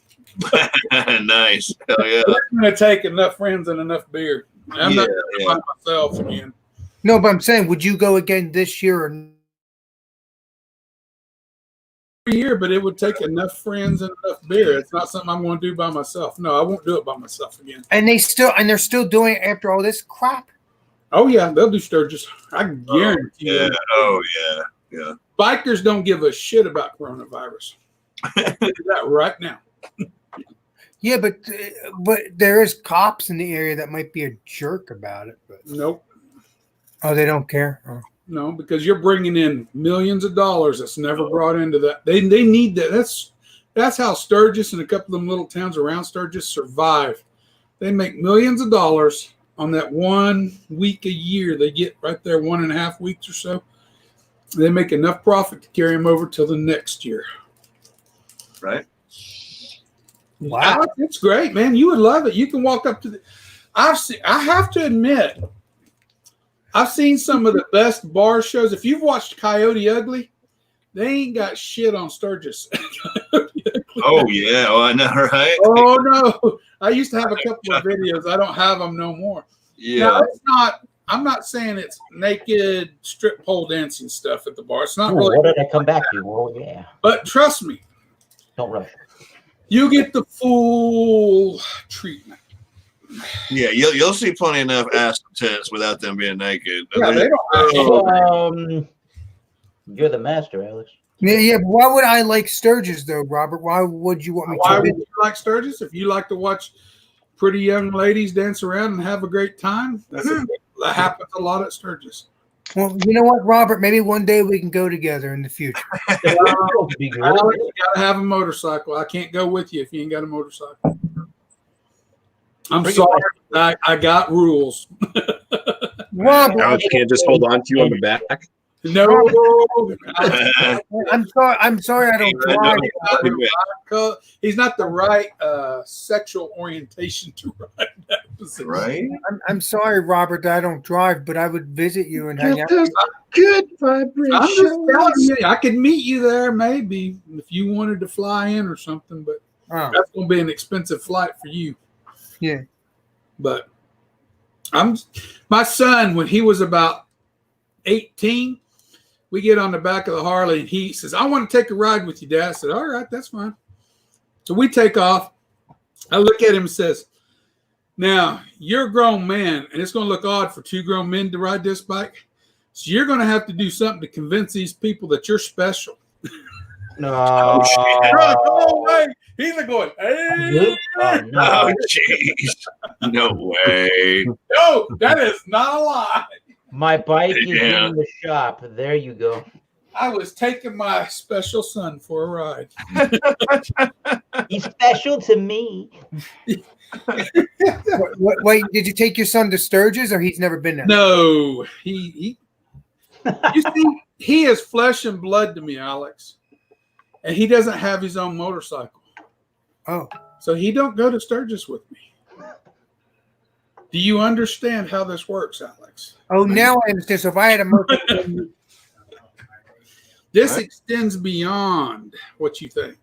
[SPEAKER 1] Nice. Hell yeah.
[SPEAKER 3] It's going to take enough friends and enough beer. I'm not going to
[SPEAKER 1] Yeah.
[SPEAKER 3] by myself again.
[SPEAKER 2] No, but I'm saying, would you go again this year? Or...
[SPEAKER 3] Every year, but it would take enough friends and enough beer. It's not something I'm going to do by myself. No, I won't do it by myself again.
[SPEAKER 2] And they're still doing it after all this crap.
[SPEAKER 3] Oh yeah, they'll do Sturgis. I guarantee
[SPEAKER 1] Yeah.
[SPEAKER 3] you.
[SPEAKER 1] Oh yeah.
[SPEAKER 3] Bikers don't give a shit about coronavirus. I'll tell you that right now.
[SPEAKER 2] Yeah, but there is cops in the area that might be a jerk about it. But
[SPEAKER 3] Nope.
[SPEAKER 2] oh, they don't care. Oh.
[SPEAKER 3] No, because you're bringing in millions of dollars that's never brought into that. They need that. That's how Sturgis and a couple of them little towns around Sturgis survive. They make millions of dollars on that 1 week a year. They get right there 1.5 weeks or so. They make enough profit to carry them over till the next year.
[SPEAKER 1] Right.
[SPEAKER 2] Wow.
[SPEAKER 3] It's great, man. You would love it. You can walk up to the. I have to admit, I've seen some of the best bar shows. If you've watched Coyote Ugly, they ain't got shit on Sturgis.
[SPEAKER 1] Oh yeah. Oh, I know, right?
[SPEAKER 3] Oh no! I used to have a couple of videos. I don't have them no more.
[SPEAKER 1] Yeah.
[SPEAKER 3] Now, it's not. I'm not saying it's naked strip pole dancing stuff at the bar. It's not really.
[SPEAKER 6] What did I come back to? Oh, yeah.
[SPEAKER 3] But trust me,
[SPEAKER 6] Don't rush.
[SPEAKER 3] you get the full treatment.
[SPEAKER 1] Yeah. You'll see plenty enough ass and tits without them being naked.
[SPEAKER 3] Yeah, they don't.
[SPEAKER 6] You're the master, Alex.
[SPEAKER 2] Yeah, but why would I like Sturgis though, Robert? Why would you want me
[SPEAKER 3] Why
[SPEAKER 2] to?
[SPEAKER 3] would you like Sturgis? If you like to watch pretty young ladies dance around and have a great time, that happens a lot at Sturgis.
[SPEAKER 2] Well, you know what, Robert? Maybe one day we can go together in the future.
[SPEAKER 6] Be good.
[SPEAKER 3] Alex, you gotta have a motorcycle. I can't go with you if you ain't got a motorcycle. I'm
[SPEAKER 6] Bring it
[SPEAKER 3] sorry. I got rules.
[SPEAKER 2] Robert,
[SPEAKER 4] Alex can't just hold on to you on the back.
[SPEAKER 3] No,
[SPEAKER 2] I'm sorry I don't drive.
[SPEAKER 3] he's not the right sexual orientation to ride that position.
[SPEAKER 1] Right.
[SPEAKER 2] I'm sorry, Robert, that I don't drive, but I would visit you and hang out.
[SPEAKER 4] Good
[SPEAKER 3] I'm just
[SPEAKER 4] vibration.
[SPEAKER 3] telling you, I could meet you there maybe if you wanted to fly in or something, but
[SPEAKER 2] Oh,
[SPEAKER 3] that's going to be an expensive flight for you.
[SPEAKER 2] yeah.
[SPEAKER 3] But my son, when he was about 18, we get on the back of the Harley and he says, I want to take a ride with you, Dad. I said, all right, that's fine. So we take off. I look at him and says, now you're a grown man and it's going to look odd for two grown men to ride this bike. So you're going to have to do something to convince these people that you're special.
[SPEAKER 6] No.
[SPEAKER 3] No way. He's like going, hey.
[SPEAKER 6] Oh, no.
[SPEAKER 1] Oh jeez. No way.
[SPEAKER 3] No, that is not a lie.
[SPEAKER 6] My bike is
[SPEAKER 1] Yeah.
[SPEAKER 6] in the shop. There you go.
[SPEAKER 3] I was taking my special son for a ride.
[SPEAKER 6] He's special to me.
[SPEAKER 2] Wait, did you take your son to Sturgis, or he's never been there?
[SPEAKER 3] No, he you see, he is flesh and blood to me, Alex. And he doesn't have his own motorcycle.
[SPEAKER 2] Oh,
[SPEAKER 3] So he don't go to Sturgis with me. Do you understand how this works, Alex?
[SPEAKER 2] oh, now I understand. So if I had a motorcycle,
[SPEAKER 3] This extends beyond what you think.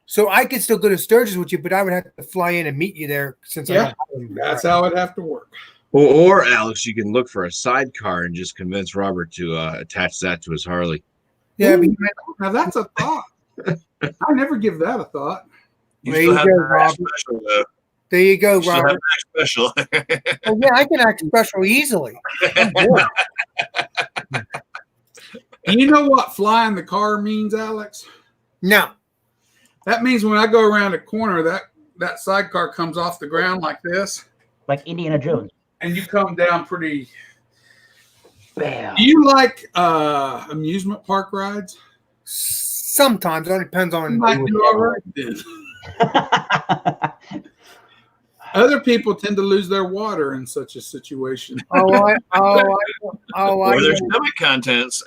[SPEAKER 2] so I could still go to Sturgis with you, but I would have to fly in and meet you there since
[SPEAKER 3] Yeah,
[SPEAKER 2] I'm
[SPEAKER 3] That's how it'd have to work.
[SPEAKER 4] Or Alex, you can look for a sidecar and just convince Robert to attach that to his Harley.
[SPEAKER 2] Yeah, but
[SPEAKER 3] Now that's a thought. I never give that a thought.
[SPEAKER 1] You
[SPEAKER 2] There
[SPEAKER 1] still
[SPEAKER 2] you
[SPEAKER 1] have
[SPEAKER 2] go,
[SPEAKER 1] to act
[SPEAKER 2] Robert.
[SPEAKER 1] special though.
[SPEAKER 2] there you go,
[SPEAKER 1] You still have
[SPEAKER 2] Robert.
[SPEAKER 1] to act special.
[SPEAKER 2] Oh, yeah, I can act special easily.
[SPEAKER 3] Do you know what flying the car means, Alex?
[SPEAKER 2] No.
[SPEAKER 3] That means when I go around a corner, that sidecar comes off the ground like this,
[SPEAKER 6] Like Indiana Jones.
[SPEAKER 3] and you come down pretty.
[SPEAKER 6] Bam.
[SPEAKER 3] Do you like amusement park rides?
[SPEAKER 2] Sometimes it depends
[SPEAKER 3] You
[SPEAKER 2] on.
[SPEAKER 3] might do all right then. Other people tend to lose their water in such a situation.
[SPEAKER 2] Oh,
[SPEAKER 1] Or their stomach contents.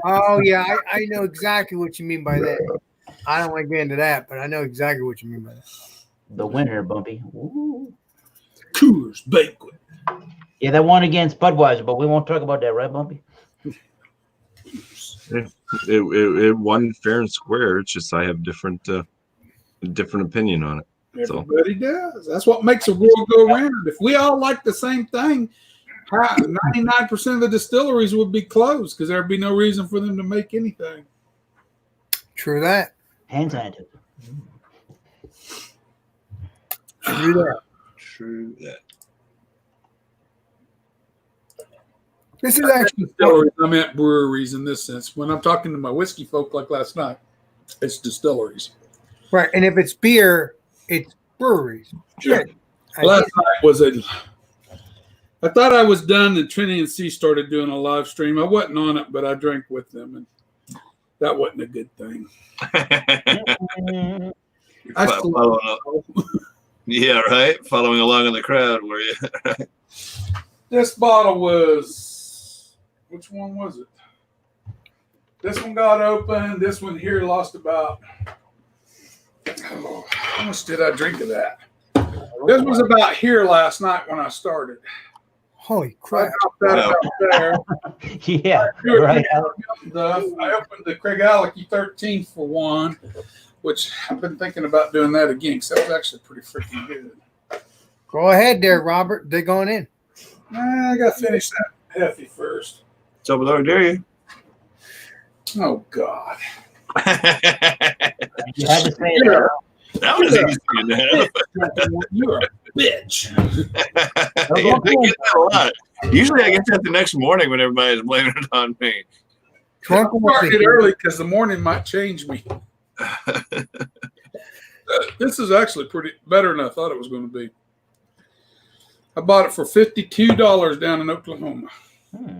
[SPEAKER 2] Oh, yeah, I know exactly what you mean by that. I don't want to get into that, but I know exactly what you mean by that.
[SPEAKER 6] The winner, Bumpy. Ooh.
[SPEAKER 3] Coors Banquet.
[SPEAKER 6] Yeah, that won against Budweiser, but we won't talk about that, right, Bumpy?
[SPEAKER 4] It won fair and square. It's just I have different opinion on it. So
[SPEAKER 3] Everybody does. That's what makes the world go round. If we all like the same thing, 99% of the distilleries would be closed because there'd be no reason for them to make anything.
[SPEAKER 2] True that.
[SPEAKER 6] Hand scientific.
[SPEAKER 2] True that.
[SPEAKER 1] True that.
[SPEAKER 2] This is actually
[SPEAKER 3] Distilleries. I meant breweries in this sense. When I'm talking to my whiskey folk like last night, it's distilleries.
[SPEAKER 2] right. And if it's beer, it's breweries.
[SPEAKER 3] Sure.
[SPEAKER 2] Shit.
[SPEAKER 3] Last night was I thought I was done, and Trinity and C started doing a live stream. I wasn't on it, but I drank with them, and that wasn't a good thing. I still,
[SPEAKER 1] Yeah, right. Following along in the crowd, were you?
[SPEAKER 3] this bottle was, which one was it? This one got open. This one here lost about, how much did I drink of that? This was about here last night when I started.
[SPEAKER 2] Holy
[SPEAKER 3] I
[SPEAKER 2] crap.
[SPEAKER 3] dropped that about there.
[SPEAKER 6] Yeah, right.
[SPEAKER 3] I opened the Craig Alecky 13 for one, which I've been thinking about doing that again because that was actually pretty freaking good.
[SPEAKER 2] Go ahead there, Robert. They're going in.
[SPEAKER 3] I got to finish that Heffy first.
[SPEAKER 1] So below, dare you?
[SPEAKER 3] Oh, God.
[SPEAKER 6] You had to say it.
[SPEAKER 1] That was easy.
[SPEAKER 3] You're a bitch.
[SPEAKER 1] I get that a lot. Usually I get that the next morning when everybody's blaming it on me.
[SPEAKER 2] Drunk
[SPEAKER 3] I started early because the morning might change me. This is actually pretty better than I thought it was going to be. I bought it for $52 down in Oklahoma.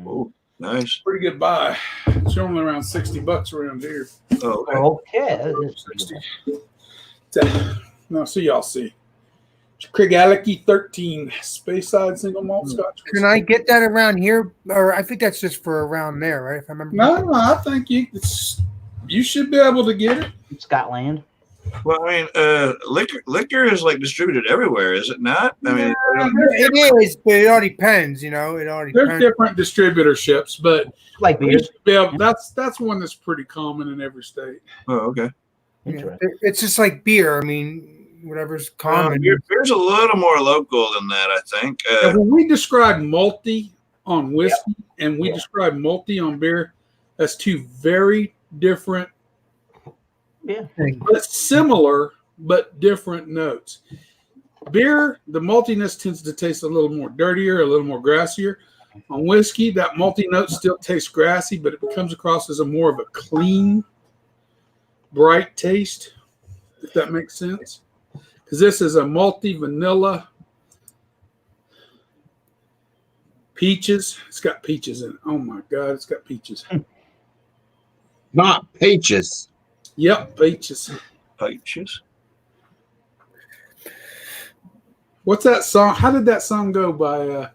[SPEAKER 1] Oh, nice.
[SPEAKER 3] Pretty good buy. It's only around $60 around here.
[SPEAKER 1] Oh, okay.
[SPEAKER 6] Okay. that is-
[SPEAKER 3] 60. Now, so y'all see. Craig Alecky 13 Speyside single malt scotch.
[SPEAKER 2] Can I get that around here? Or I think that's just for around there, right? If I remember.
[SPEAKER 3] No, I think you should be able to get it.
[SPEAKER 6] Scotland.
[SPEAKER 1] Well, I mean, liquor is like distributed everywhere, is it not? I mean,
[SPEAKER 2] It is, but it all depends, you know. It all
[SPEAKER 3] There's
[SPEAKER 2] depends.
[SPEAKER 3] different distributorships, but
[SPEAKER 6] Like beer.
[SPEAKER 3] you should be able, that's one that's pretty common in every state.
[SPEAKER 1] oh, okay.
[SPEAKER 2] Yeah.
[SPEAKER 6] Interesting.
[SPEAKER 2] It's just like beer. I mean, whatever's common.
[SPEAKER 1] Beer's a little more local than that, I think.
[SPEAKER 3] And when we describe malty on whiskey and we describe malty on beer, that's two very different,
[SPEAKER 6] Yeah.
[SPEAKER 3] but similar but different notes. Beer, the maltiness tends to taste a little more dirtier, a little more grassier. On whiskey, that malty note still tastes grassy, but it comes across as a more of a clean, bright taste, if that makes sense. Because this is a malty vanilla peaches. It's got peaches in it. Oh my God, it's got peaches.
[SPEAKER 4] not peaches.
[SPEAKER 3] Yep, peaches.
[SPEAKER 1] Peaches.
[SPEAKER 3] What's that song? How did that song go by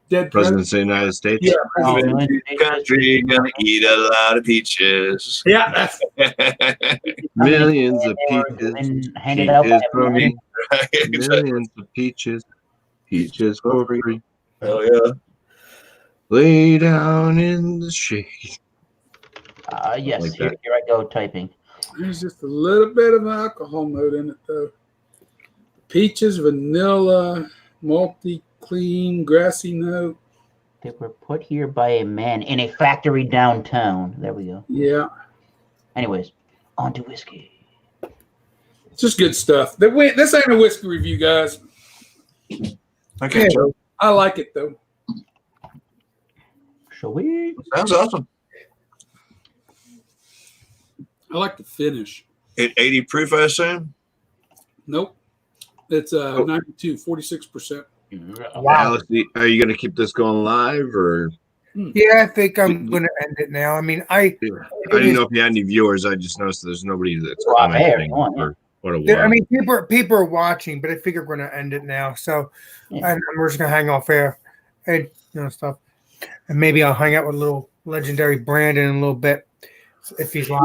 [SPEAKER 3] Dead President?
[SPEAKER 4] Presidents of the United States.
[SPEAKER 3] Yeah,
[SPEAKER 6] Oh,
[SPEAKER 3] President.
[SPEAKER 1] Country gonna eat a lot of peaches.
[SPEAKER 3] Yeah, that's
[SPEAKER 4] Millions of peaches.
[SPEAKER 6] And handed out
[SPEAKER 4] Peaches
[SPEAKER 6] by
[SPEAKER 4] for me.
[SPEAKER 1] Exactly.
[SPEAKER 4] Millions of peaches. Peaches for free.
[SPEAKER 1] Hell yeah.
[SPEAKER 4] Lay down in the shade.
[SPEAKER 6] Yes,
[SPEAKER 4] Like
[SPEAKER 6] here,
[SPEAKER 4] that.
[SPEAKER 6] here I go typing.
[SPEAKER 3] there's just a little bit of an alcohol note in it though. Peaches, vanilla, malty, clean, grassy note.
[SPEAKER 6] They were put here by a man in a factory downtown. There we go.
[SPEAKER 3] Yeah,
[SPEAKER 6] Anyways, on to whiskey.
[SPEAKER 3] it's just good stuff. This ain't a whiskey review, guys.
[SPEAKER 1] Okay.
[SPEAKER 2] Yeah.
[SPEAKER 3] I like it though.
[SPEAKER 6] Shall we?
[SPEAKER 1] Sounds awesome.
[SPEAKER 3] I like the finish.
[SPEAKER 1] 80 proof, I assume.
[SPEAKER 3] Nope. It's 92, 46%.
[SPEAKER 2] Wow.
[SPEAKER 4] Alex, are you going to keep this going live or?
[SPEAKER 2] Yeah, I think I'm going to end it now. I mean,
[SPEAKER 4] I didn't know if you had any viewers. I just noticed there's nobody that's
[SPEAKER 6] Well, I'm there,
[SPEAKER 4] commenting
[SPEAKER 6] come on,
[SPEAKER 4] for what it was.
[SPEAKER 2] I mean, people are watching, but I figure we're going to end it now. So,
[SPEAKER 6] Yeah.
[SPEAKER 2] and we're just going to hang off air and stuff. And maybe I'll hang out with a little legendary Brandon in a little bit if he's live.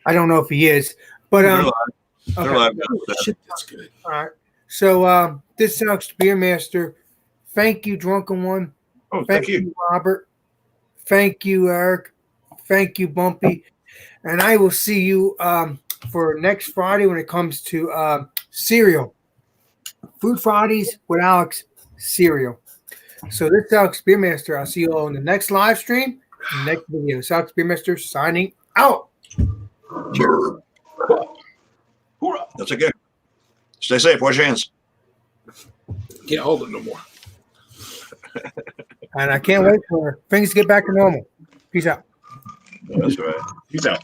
[SPEAKER 2] I don't know if he is, but
[SPEAKER 1] They're live.
[SPEAKER 2] okay.
[SPEAKER 1] They're live.
[SPEAKER 3] Shit, that's good.
[SPEAKER 2] All right. So this sucks, Beer Master. Thank you, Drunken One.
[SPEAKER 1] Oh,
[SPEAKER 2] Thank you, Robert. Thank you, Eric. Thank you, Bumpy. And I will see you for next Friday when it comes to cereal. Food Fridays with Alex cereal. So this is Alex Beermaster. I'll see you all in the next live stream, next video. It's Alex Beermaster signing out.
[SPEAKER 1] Cheers. That's a good. Stay safe. Wash your hands.
[SPEAKER 3] Can't hold it no more.
[SPEAKER 2] And I can't wait for things to get back to normal. Peace out.
[SPEAKER 1] That's right.
[SPEAKER 4] Peace out.